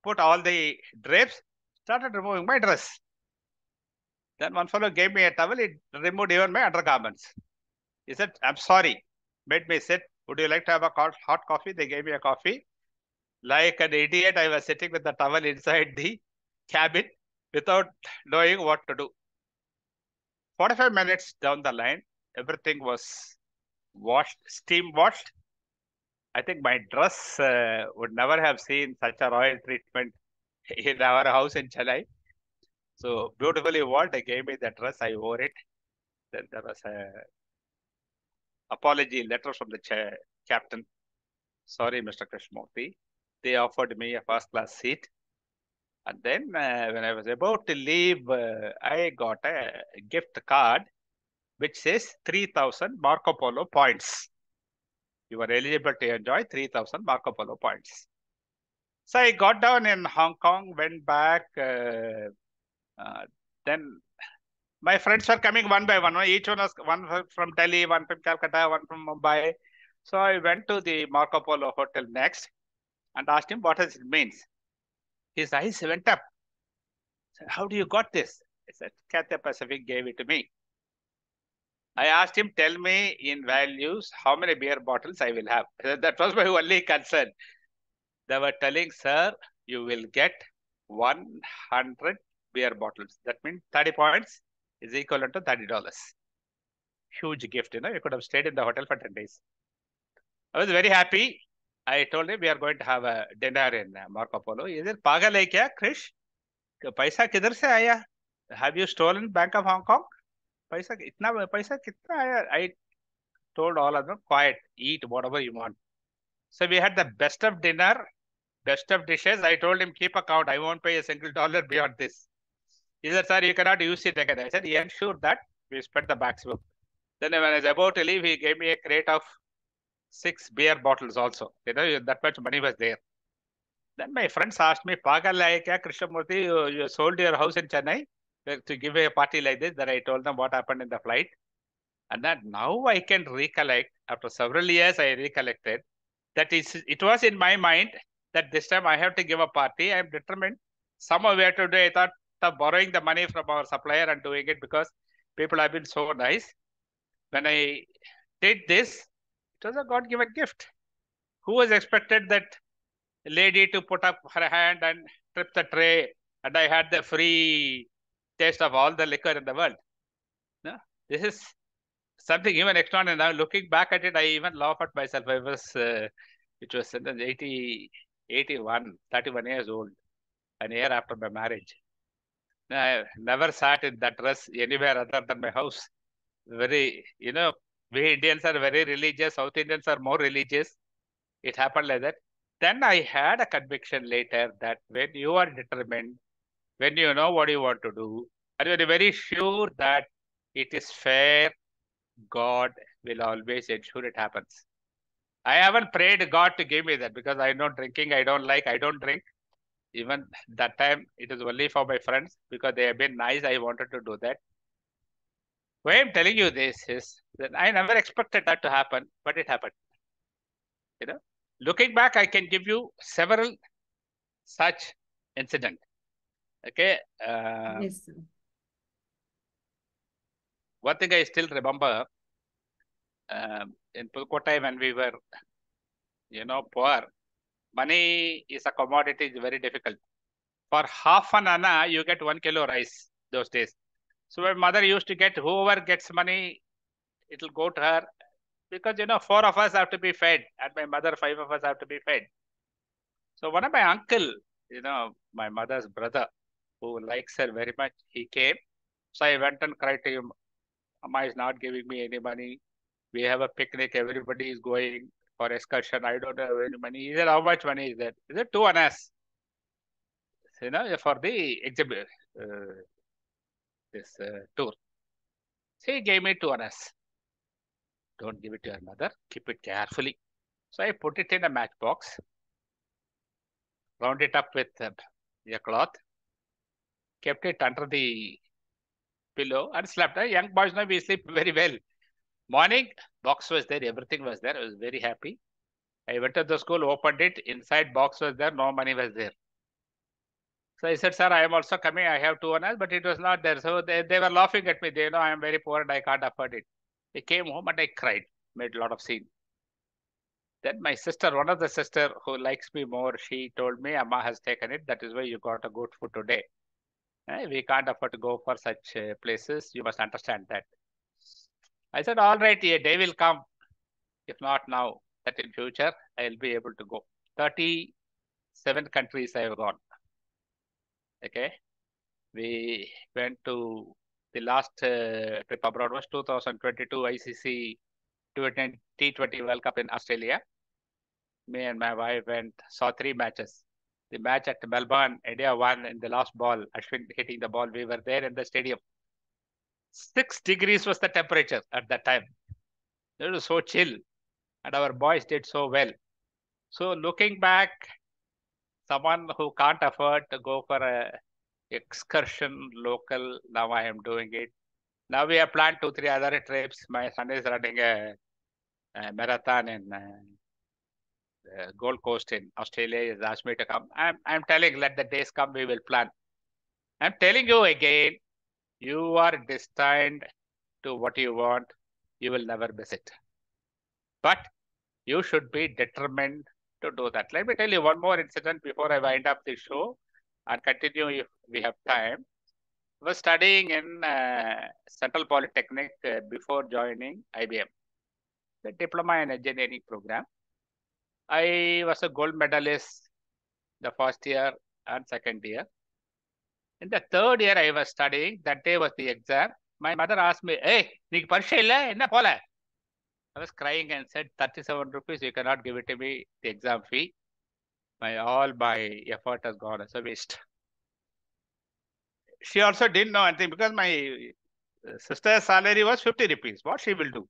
B: put all the drapes, started removing my dress. Then one fellow gave me a towel. He removed even my undergarments. He said, "I'm sorry." Made me sit. "Would you like to have a hot coffee?" They gave me a coffee. Like an idiot, I was sitting with the towel inside the cabin without knowing what to do. 45 minutes down the line, everything was washed, steam washed. I think my dress would never have seen such a royal treatment in our house in Chennai. So beautifully washed. They gave me the dress. I wore it. Then there was a apology letter from the captain. "Sorry, Mr. KRISHNAMURTHY." They offered me a first-class seat. And then when I was about to leave, I got a gift card which says 3,000 Marco Polo points. You are eligible to enjoy 3,000 Marco Polo points. So I got down in Hong Kong, went back. Then my friends were coming one by one. Each one was one from Delhi, one from Calcutta, one from Mumbai. So I went to the Marco Polo hotel next and asked him what it means. His eyes went up. I said, "How do you got this?" He said, "Cathay Pacific gave it to me." I asked him, "Tell me in values how many beer bottles I will have." That was my only concern. They were telling, "Sir, you will get 100 beer bottles." That means 30 points is equivalent to $30. Huge gift, You could have stayed in the hotel for 10 days. I was very happy. I told him we are going to have a dinner in Marco Polo. Is it pagal hai kya, Krish? Paisa kidhar se aaya? Have you stolen Bank of Hong Kong? Paisa kitna aaya? I told all of them, quiet, eat whatever you want. So we had the best of dinner, best of dishes. I told him, keep a count. I won't pay a single dollar beyond this. He said, "Sir, you cannot use it again." I said, "Yeah, ensure that we spent the maximum." Then when I was about to leave, he gave me a crate of 6 beer bottles also. That much money was there. Then my friends asked me, "Pagal hai kya, Krishnamurthy? You sold your house in Chennai to give a party like this?" Then I told them what happened in the flight. And that now I can recollect, after several years, I recollected that it was in my mind that this time I have to give a party. I am determined. Somehow we have to do. I thought of borrowing the money from our supplier and doing it because people have been so nice. When I did this, it was a God-given gift. Who was expected that lady to put up her hand and trip the tray, and I had the free taste of all the liquor in the world. No? This is something even extraordinary. Now looking back at it, I even laugh at myself. I was, it was in 31 years old, an year after my marriage. I never sat in that dress anywhere other than my house. Very, we Indians are very religious. South Indians are more religious. It happened like that. Then I had a conviction later that when you are determined, when you know what you want to do, and you're very sure that it is fair, God will always ensure it happens. I haven't prayed God to give me that because I know drinking, I don't drink. Even that time, it is only for my friends because they have been nice. I wanted to do that. Why I'm telling you this is that I never expected that to happen, but it happened. Looking back, I can give you several such incidents. Okay.
A: Yes, sir.
B: One thing I still remember in Pulkotai when we were, poor, money is a commodity, it's very difficult. For half an anna, you get 1 kilo rice those days. So my mother used to get whoever gets money, it'll go to her because, 4 of us have to be fed and my mother, 5 of us have to be fed. So one of my uncle, my mother's brother, who likes her very much, he came. So I went and cried to him, Amma is not giving me any money. We have a picnic, everybody is going for excursion. I don't have any money. He said, how much money is that? He said, 2 annas, for the exhibit, this tour. So he gave me 2 annas. Don't give it to your mother. Keep it carefully. So I put it in a matchbox, round it up with a cloth, kept it under the pillow and slept. Young boys know we sleep very well. Morning, box was there, everything was there. I was very happy. I went to the school, opened it. Inside box was there, no money was there. So I said, sir, I am also coming. I have 2 annas, but it was not there. So they were laughing at me. They know I am very poor and I can't afford it. I came home and I cried, made a lot of scene. Then my sister, one of the sister who likes me more, she told me, Amma has taken it. That is why you got a good food today. We can't afford to go for such places. You must understand that. I said, all right, a day will come. If not now, that in future, I'll be able to go. 37 countries I have gone. Okay. We went to the last trip abroad was 2022 ICC T20 World Cup in Australia. Me and my wife went, saw 3 matches. The match at Melbourne, India won in the last ball. Ashwin hitting the ball. We were there in the stadium. 6 degrees was the temperature at that time. It was so chill. And our boys did so well. So looking back, someone who can't afford to go for a excursion local, now I am doing it. Now we have planned 2-3 other trips. My son is running a marathon in Gold Coast in Australia. He has asked me to come. I'm telling, let the days come, we will plan. I'm telling you again, you are destined to what you want. You will never miss it. But you should be determined to do that. Let me tell you one more incident before I wind up the show and continue if we have time. I was studying in Central Polytechnic before joining IBM, the Diploma in Engineering program. I was a gold medalist the first year and second year. In the third year I was studying, that day was the exam. My mother asked me, hey, நீக்கு பரீட்சை இல்ல என்ன போல? I was crying and said, 37 rupees, you cannot give it to me, the exam fee. All my effort has gone as a waste. She also didn't know anything because my sister's salary was 50 rupees. What she will do?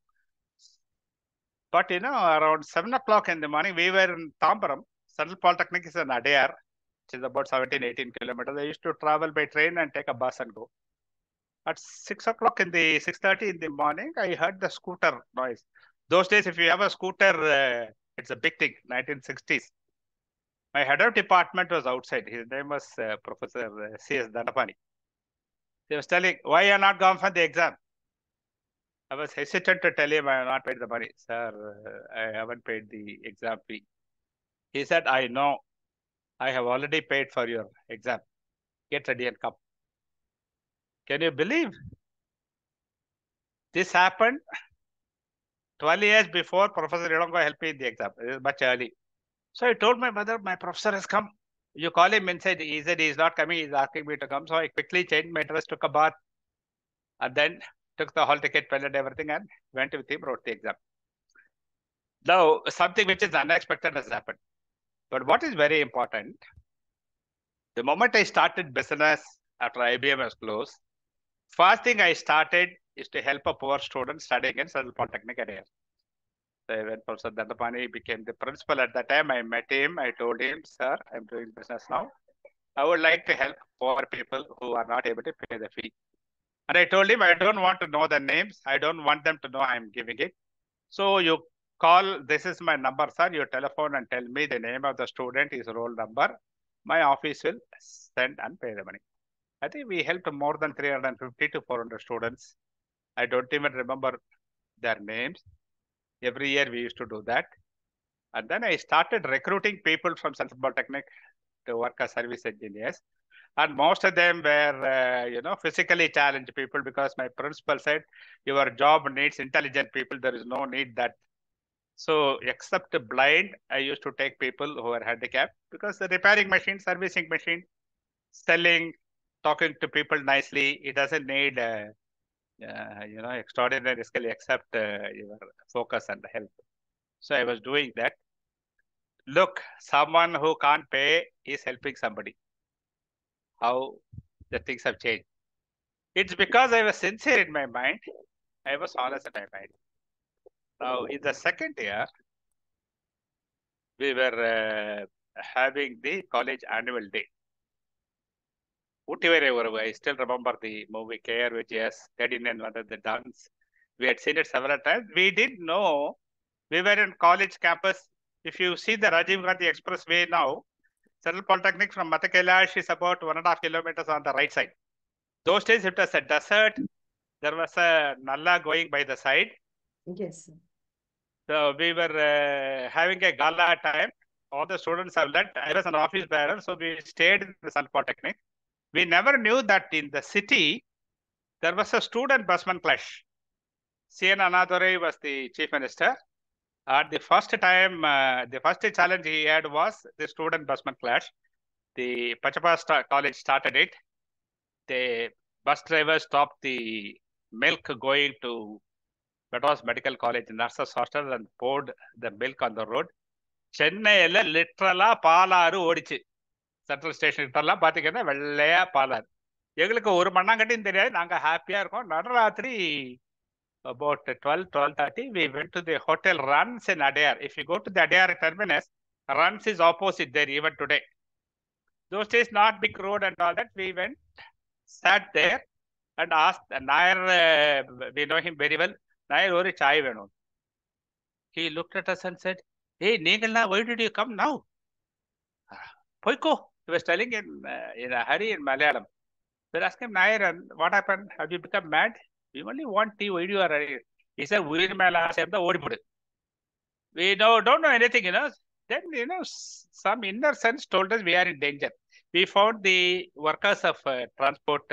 B: But around 7 o'clock in the morning, we were in Tambaram. Central Polytechnic is in Adayar, which is about 17-18 kilometers. I used to travel by train and take a bus and go. At 6 o'clock 6:30 in the morning, I heard the scooter noise. Those days, if you have a scooter, it's a big thing, 1960s. My head of department was outside. His name was Professor C.S. Dandapani. He was telling, why you are not gone for the exam? I was hesitant to tell him I have not paid the money. Sir, I haven't paid the exam fee. He said, I know. I have already paid for your exam. Get ready and come. Can you believe? This happened 12 years before Professor Yolongo helped me in the exam. It is much early. So I told my mother, my professor has come. You call him inside. He said he is not coming. He is asking me to come. So I quickly changed my dress, took a bath, and then took the hall ticket, pen and everything, and went with him, wrote the exam. Now, something which is unexpected has happened. But what is very important, the moment I started business after IBM was closed, first thing I started is to help a poor student studying in Central Polytechnic area. So when Professor Dandapani became the principal at that time, I met him. I told him, sir, I'm doing business now. I would like to help poor people who are not able to pay the fee. And I told him, I don't want to know the names. I don't want them to know I'm giving it. So you call, this is my number, sir. You telephone and tell me the name of the student, his roll number. My office will send and pay the money. I think we helped more than 350 to 400 students. I don't even remember their names. Every year we used to do that. And then I started recruiting people from Central Polytechnic to work as service engineers. And most of them were, physically challenged people, because my principal said, your job needs intelligent people. There is no need that. So except blind, I used to take people who are handicapped, because the repairing machine, servicing machine, selling, talking to people nicely, it doesn't need, extraordinary skill except your focus and help. So I was doing that. Look, someone who can't pay is helping somebody. How the things have changed. It's because I was sincere in my mind. I was honest in my mind. Now, in the second year, we were having the college annual day. I still remember the movie KRISHNAMURTHY, Kadin under the dance. We had seen it several times. We didn't know. We were in college campus. If you see the Rajiv Gandhi Expressway now, Central Polytechnic from Matakailash is about 1.5 kilometers on the right side. Those days it was a desert. There was a Nalla going by the side.
A: Yes.
B: So we were having a gala time. All the students have left. I was an office bearer, so we stayed in the Central Polytechnic. We never knew that in the city, there was a student busman clash. C.N. Annadurai was the chief minister. At the first time, the first challenge he had was the student busman clash. The Pachapa college started it. The bus driver stopped the milk going to Madras Medical College, nurses hostel, and poured the milk on the road. Chennai literally Palar ஓடிச்சு. Central station கிட்டலாம் பார்த்தீங்கன்னா வெள்ளையா பாலாறு. எங்களுக்கு ஒரு மண்ணாங்கட்டியும் தெரியாது. நாங்கள் ஹாப்பியாக இருக்கோம். நடராத்திரி about 12:30, we went to the hotel Runs in Adyar. If you go to the Adyar terminus, Runs is opposite there even today. Those days, not big road and all that. We went, sat there, and asked Nair, we know him very well, Nair, or chai venu. He looked at us and said, hey, Negalna, why did you come now? Poiko, he was telling in a hurry in Malayalam. We asked him, Nair, what happened? Have you become mad? We only want tea. Why do you are? He said, we don't know anything, Then, some inner sense told us we are in danger. We found the workers of transport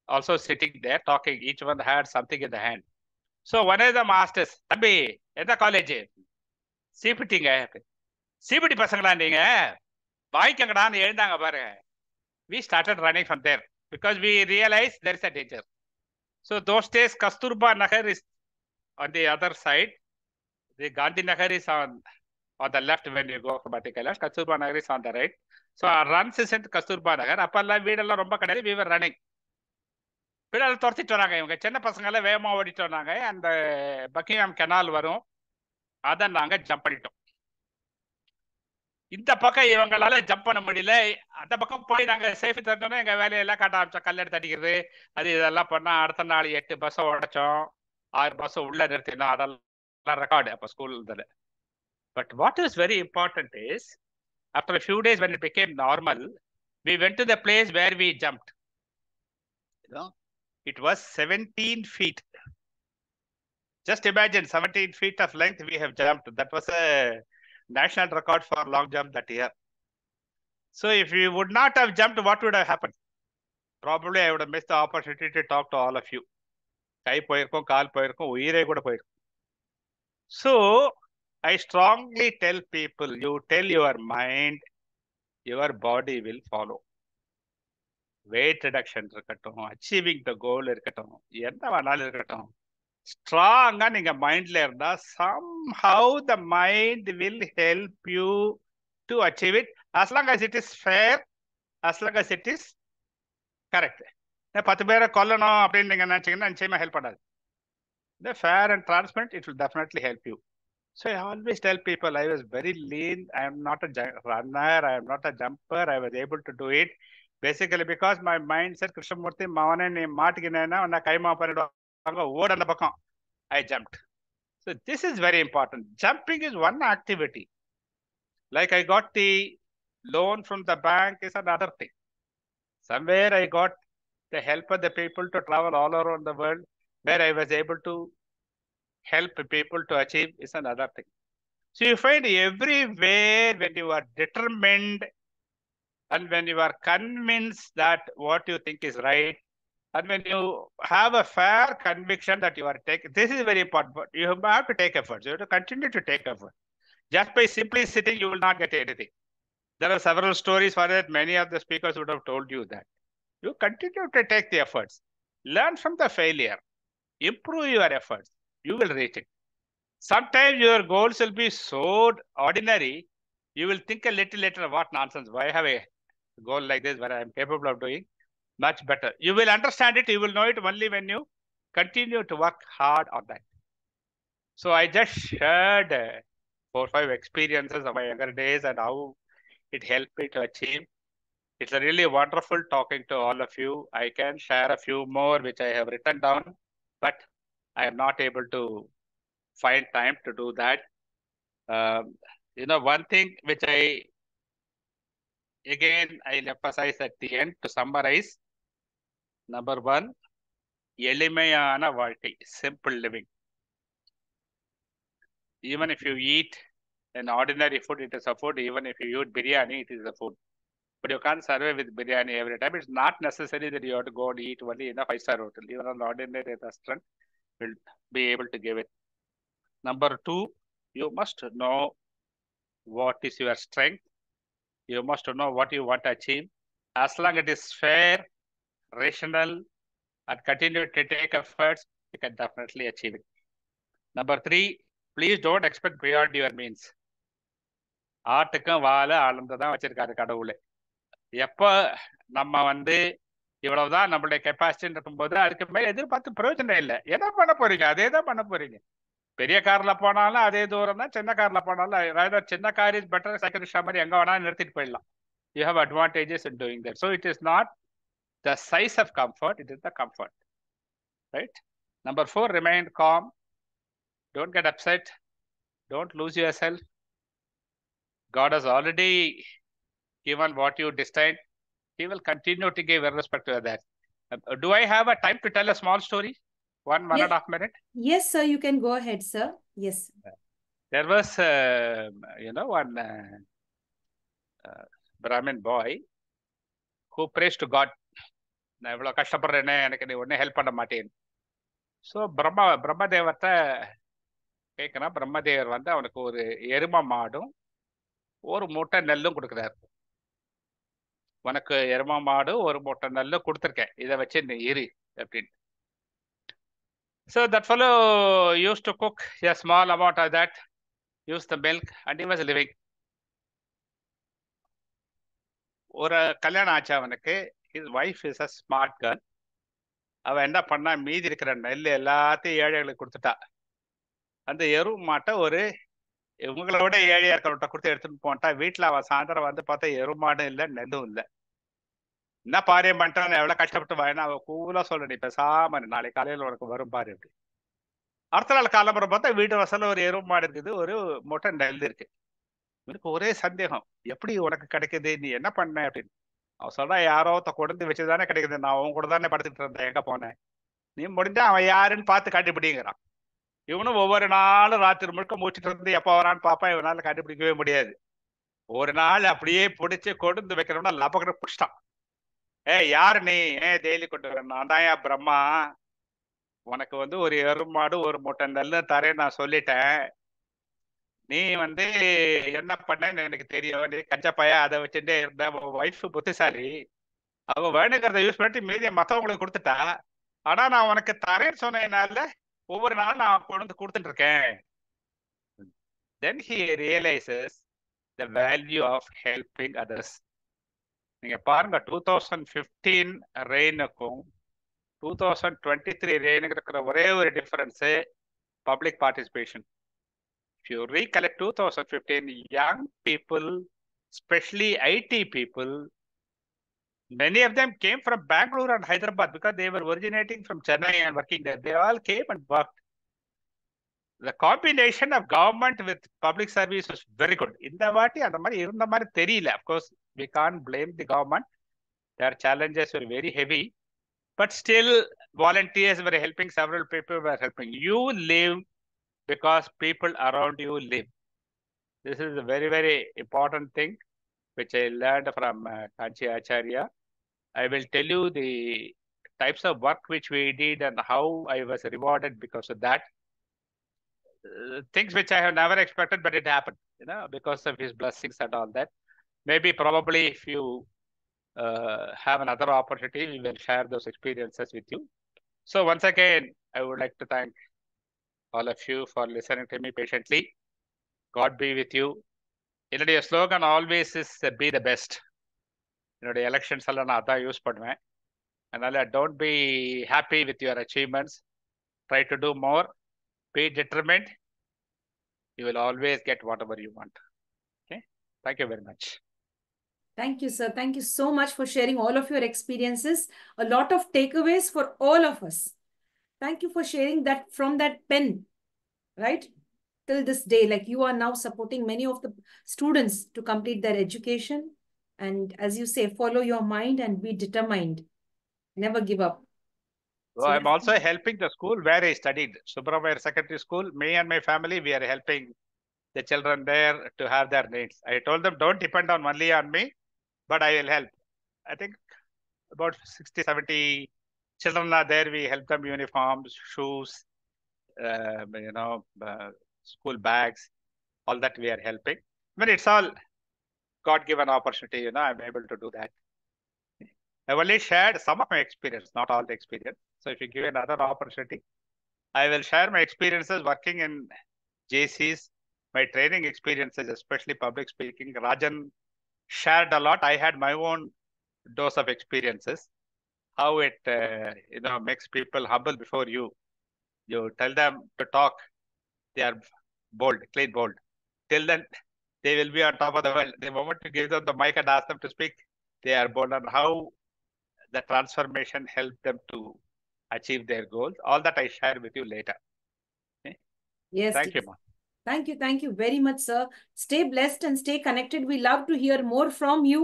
B: also sitting there talking. Each one had something in the hand. So one of them asked us, Tambi, at the college, CPT, CPT pasangla we started running from there because we realized there is a danger. So those days, Kasturba Nagar is on the other side. The Gandhi Nagar is on the left when you go from Matakailash. Kasturba Nagar is on the right. So our runs is in Kasturba Nagar. Appalla veedalla romba kadali, we were running. Pidal torthittu varaanga ivanga chenna pasangala vegama odittu varaanga and Buckingham Canal varum adha naanga jump pannittom. இந்த பக்கம் இவங்களால jump பண்ண முடியல. அந்த பக்கம் போய் நாங்க safe தரணும்னா எங்க வேலையெல்லாம் காட்ட ஆரம்பிச்சோம். கல்லெடு தடிக்கிறது அது இதெல்லாம் பண்ணா அடுத்த நாள் 8 பஸ் உடைச்சோம், 6 பஸ் உள்ள நிறுத்தினோம். அதெல்லாம் ரெக்கார்டு அப்ப ஸ்கூல் இருந்தது. But what is very important is after a few days when it became normal, we went to the place where we jumped. It was 17 feet. Just imagine 17 feet of length we have jumped. That was a national record for long jump that year. So if you would not have jumped, what would have happened? Probably I would have missed the opportunity to talk to all of you. Kai poyirkom, kaal poyirkom, uyire kuda poyirkom. So I strongly tell people, you tell your mind, your body will follow. Weight reduction இருக்கட்டும், achieving the goal இருக்கட்டும், என்ன வேணாலும் இருக்கட்டும், ஸ்ட்ராங்கா நீங்க மைண்ட்ல இருந்தா somehow the mind will help you to achieve it, as long as it is fair, as long as it is correct. 10 பேரை கொல்லணும் அப்படின்னு நீங்க நினைச்சீங்கன்னா நிச்சயமா ஹெல்ப் பண்ணாது. The fair and transparent, it will definitely help you. So I always tell people, I was very lean, I am not a runner, I am not a jumper, I was able to do it basically because my mind said, Krishnamurthy, mavane nee maatikina na kaima panniduvanga odu andha pakkam. I jumped. So this is very important. Jumping is one activity. Like I got the loan from the bank is another thing. Somewhere I got the help of the people to travel all around the world, where I was able to help people to achieve is another thing. So you find everywhere when you are determined and when you are convinced that what you think is right, and when you have a fair conviction that you are taking, this is very important. But you have to take efforts. You have to continue to take effort. Just by simply sitting, you will not get anything. There are several stories for that. Many of the speakers would have told you that. You continue to take the efforts. Learn from the failure. Improve your efforts. You will reach it. Sometimes your goals will be so ordinary, you will think a little later, what nonsense, why have a goal like this where I am capable of doing much better. You will understand it, you will know it only when you continue to work hard on that. So I just shared 4 or 5 experiences of my younger days and how it helped me to achieve. It's a really wonderful talking to all of you. I can share a few more which I have written down, but I am not able to find time to do that. One thing which I'll emphasize at the end to summarize. Number 1, எளிமையான வாழ்க்கை, simple living. Even if you eat an ordinary food, it is a food. Even if you eat biryani, it is a food. But you can't survive with biryani every time. It's not necessary that you have to go and eat only in a 5-star hotel. Even an ordinary restaurant will be able to give it. Number 2, you must know what is your strength. You must know what you want to achieve. As long as it is fair, rational, and continue to take efforts, you can definitely achieve it. Number 3, please don't expect beyond your means. ஆட்டுக்கும் வாழை அளந்துதான் வச்சிருக்காரு கடவுளே. எப்ப நம்ம இவ்வளவுதான் நம்மளுடைய capacity இருக்கும்போது அதுக்கு மேல எதிர்பார்த்து பிரயோஜனம் இல்லை. என்ன பண்ண போறீங்க? அதே தான் பண்ண போறீங்க. பெரிய கார்ல போனாலும் அதே தூரம் தான், சின்ன கார்ல போனாலும் சின்ன car is better, cycle rickshaw மாதிரி எங்க வேணாலும் நிறுத்திட்டு போயிடலாம். You have advantages in doing that. So it is not the size of comfort, it is the comfort. Right? Number 4, remain calm. Don't get upset. Don't lose yourself. God has already given what you destined. He will continue to give irrespective of that. Do I have a time to tell a small story? 1.5 minute?
A: Yes, sir. You can go ahead, sir. Yes.
B: There was, one Brahmin boy who prays to God. நான் இவ்வளோ கஷ்டப்படுறேனே, எனக்கு நீ ஒன்றும் help பண்ண மாட்டேன். So பிரம்மதேவர்கிட்ட கேட்குறான். பிரம்மதேவர் அவனுக்கு ஒரு எரும மாடும் ஒரு மூட்டை நெல்லும் கொடுக்குறாரு. உனக்கு எரும மாடு ஒரு மூட்டை நெல்லும் கொடுத்துருக்கேன், இதை வச்சு நீ இரு அப்படின்னு. So that fellow used to cook a small amount of that, use the milk, and he was living. ஒரு கல்யாணம் ஆச்சு அவனுக்கு. His wife is a smart girl. அவன் என்ன பண்ணா, மீதி இருக்கிற நெல் எல்லாத்தையும் ஏழைகளுக்கு கொடுத்துட்டா. அந்த எருவு மாட்டை ஒரு இவங்களை விட ஏழையா இருக்கிறவட்ட கொடுத்து எடுத்துட்டு போட்டா. வீட்டுல அவன் சாயந்தரம் பார்த்தா எருமாடும் இல்லை, நெல்லும் இல்லை. என்ன பாரியம் பண்ணிட்டான், எவ்வளவு கஷ்டப்பட்டு வாயினா அவன் கூலா சொல்ல, நீ பேசாம நாளைக்கு காலையில உனக்கு வரும் பாரு அப்படி. அடுத்த நாள் காலம்பரம் பார்த்தா வீட்டு வாசல்ல ஒரு எருவு மாடு இருக்குது, ஒரு மூட்டை நெல் இருக்கு. இவனுக்கு ஒரே சந்தேகம், எப்படி உனக்கு கிடைக்குது, நீ என்ன பண்ண அப்படின்னு. அவன் சொல்றான், யாரோ கொண்டு வச்சுதானே கிடைக்குது, நான் அவன் கூட தானே படுத்துட்டு இருந்தேன், எங்க போனேன், நீ முடிஞ்சா அவன் யாருன்னு பார்த்து கண்டுபிடிங்கிறான். இவனும் ஒவ்வொரு நாளும் ராத்திரி முழுக்க மூச்சுட்டு இருந்து எப்போ வரான்னு பாப்பா, இவனால கண்டுபிடிக்கவே முடியாது. ஒரு நாள் அப்படியே பிடிச்சி கொண்டு வைக்கிறோம்னா லபகர புடிச்சிட்டான். யாரு நீ? டெய்லி கொண்டு வரேன். நான் தான் பிரம்மா. உனக்கு ஒரு எருமாடு ஒரு மூட்டை நெல்லு தரேன் நான் சொல்லிட்டேன். நீ என்ன பண்ணேன்னு எனக்கு தெரியும். நீ கஞ்சப்பையா அதை வச்சுட்டே இருந்த. ஒய்ஃப் புத்திசாலி, அவ வேணுங்கிறத யூஸ் பண்ணிட்டு மீதியை மற்றவங்களுக்கு கொடுத்துட்டா. ஆனா நான் உனக்கு தரேன்னு சொன்னதுனால ஒவ்வொரு நாளும் நான் கொண்டு கொடுத்துட்டு இருக்கேன். Then he realizes the value of helping others. நீங்க பாருங்க, 2015 ரெயினுக்கும் 2023 ரெயினுக்கு இருக்கிற ஒரே ஒரு difference public participation. If you recollect 2015, young people, especially IT people, many of them came from Bangalore and Hyderabad because they were originating from Chennai and working there. They all came and worked. The combination of government with public service was very good. இந்த வாட்டி அந்த மாதிரி இருந்த மாதிரி தெரியல. Of course, we can't blame the government. Their challenges were very heavy, but still volunteers were helping. Several people were helping. You live because people around you live. This is a very, very important thing which I learned from Kanchi Acharya. I will tell you the types of work which we did and how I was rewarded because of that. Things which I have never expected, but it happened, because of his blessings and all that. Maybe probably if you have another opportunity, we will share those experiences with you. So once again, I would like to thank all of you for listening to me patiently. God be with you. என்னுடைய slogan always is be the best. என்னுடைய elections எல்லாம் நான் அதான் use பண்ணுவேன். அதனால don't be happy with your achievements. Try to do more. Be determined. You will always get whatever you want. Okay. Thank you very much.
A: Thank you, sir. Thank you so much for sharing all of your experiences. A lot of takeaways for all of us. Thank you for sharing that from that pen, right? Till this day, like you are now supporting many of the students to complete their education. And as you say, follow your mind and be determined. Never give up.
B: So I'm also helping the school where I studied, Subramanian Secondary School. Me and my family, we are helping the children there to have their needs. I told them, don't depend on only on me, but I will help. I think about 60, 70 children are there. We help them uniforms, shoes, school bags, all that we are helping. I mean, it's all God-given opportunity, I'm able to do that. I've only shared some of my experience, not all the experience. So if you give another opportunity, I will share my experiences working in JCs, my training experiences, especially public speaking. Rajan shared a lot. I had my own dose of experiences, how it makes people humble before you. You tell them to talk, they are bold, clean bold. Till then, they will be on top of the world. The moment you give them the mic and ask them to speak, they are bold. And how the transformation helped them to achieve their goals. All that I share with you later. Okay?
A: Yes.
B: Thank you, Ma.
A: Thank you. Thank you very much, sir. Stay blessed and stay connected. We love to hear more from you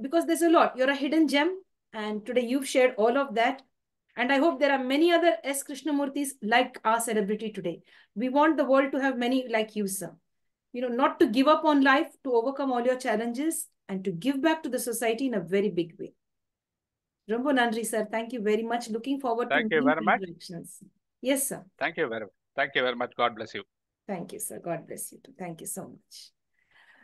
A: because there's a lot. You're a hidden gem. And today you've shared all of that. And I hope there are many other S. Krishnamurthys like our celebrity today. We want the world to have many like you, sir. Not to give up on life, to overcome all your challenges, and to give back to the society in a very big way. Rombo Nandri, sir. Thank you very much. Looking forward to
B: many
A: interactions. Yes, sir.
B: Thank you very much. God bless you.
A: Thank you, sir. God bless you too. Thank you so much.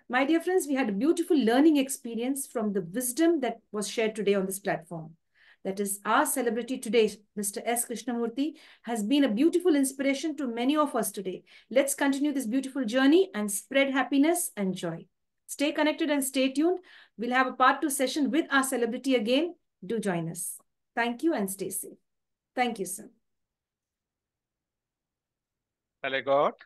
A: My dear friends, we had a beautiful learning experience from the wisdom that was shared today on this platform. That is, our celebrity today, Mr. S. Krishnamurthy, has been a beautiful inspiration to many of us today. Let's continue this beautiful journey and spread happiness and joy. Stay connected and stay tuned. We'll have a part 2 session with our celebrity again. Do join us. Thank you and stay safe. Thank you, sir.
B: Shall I go out?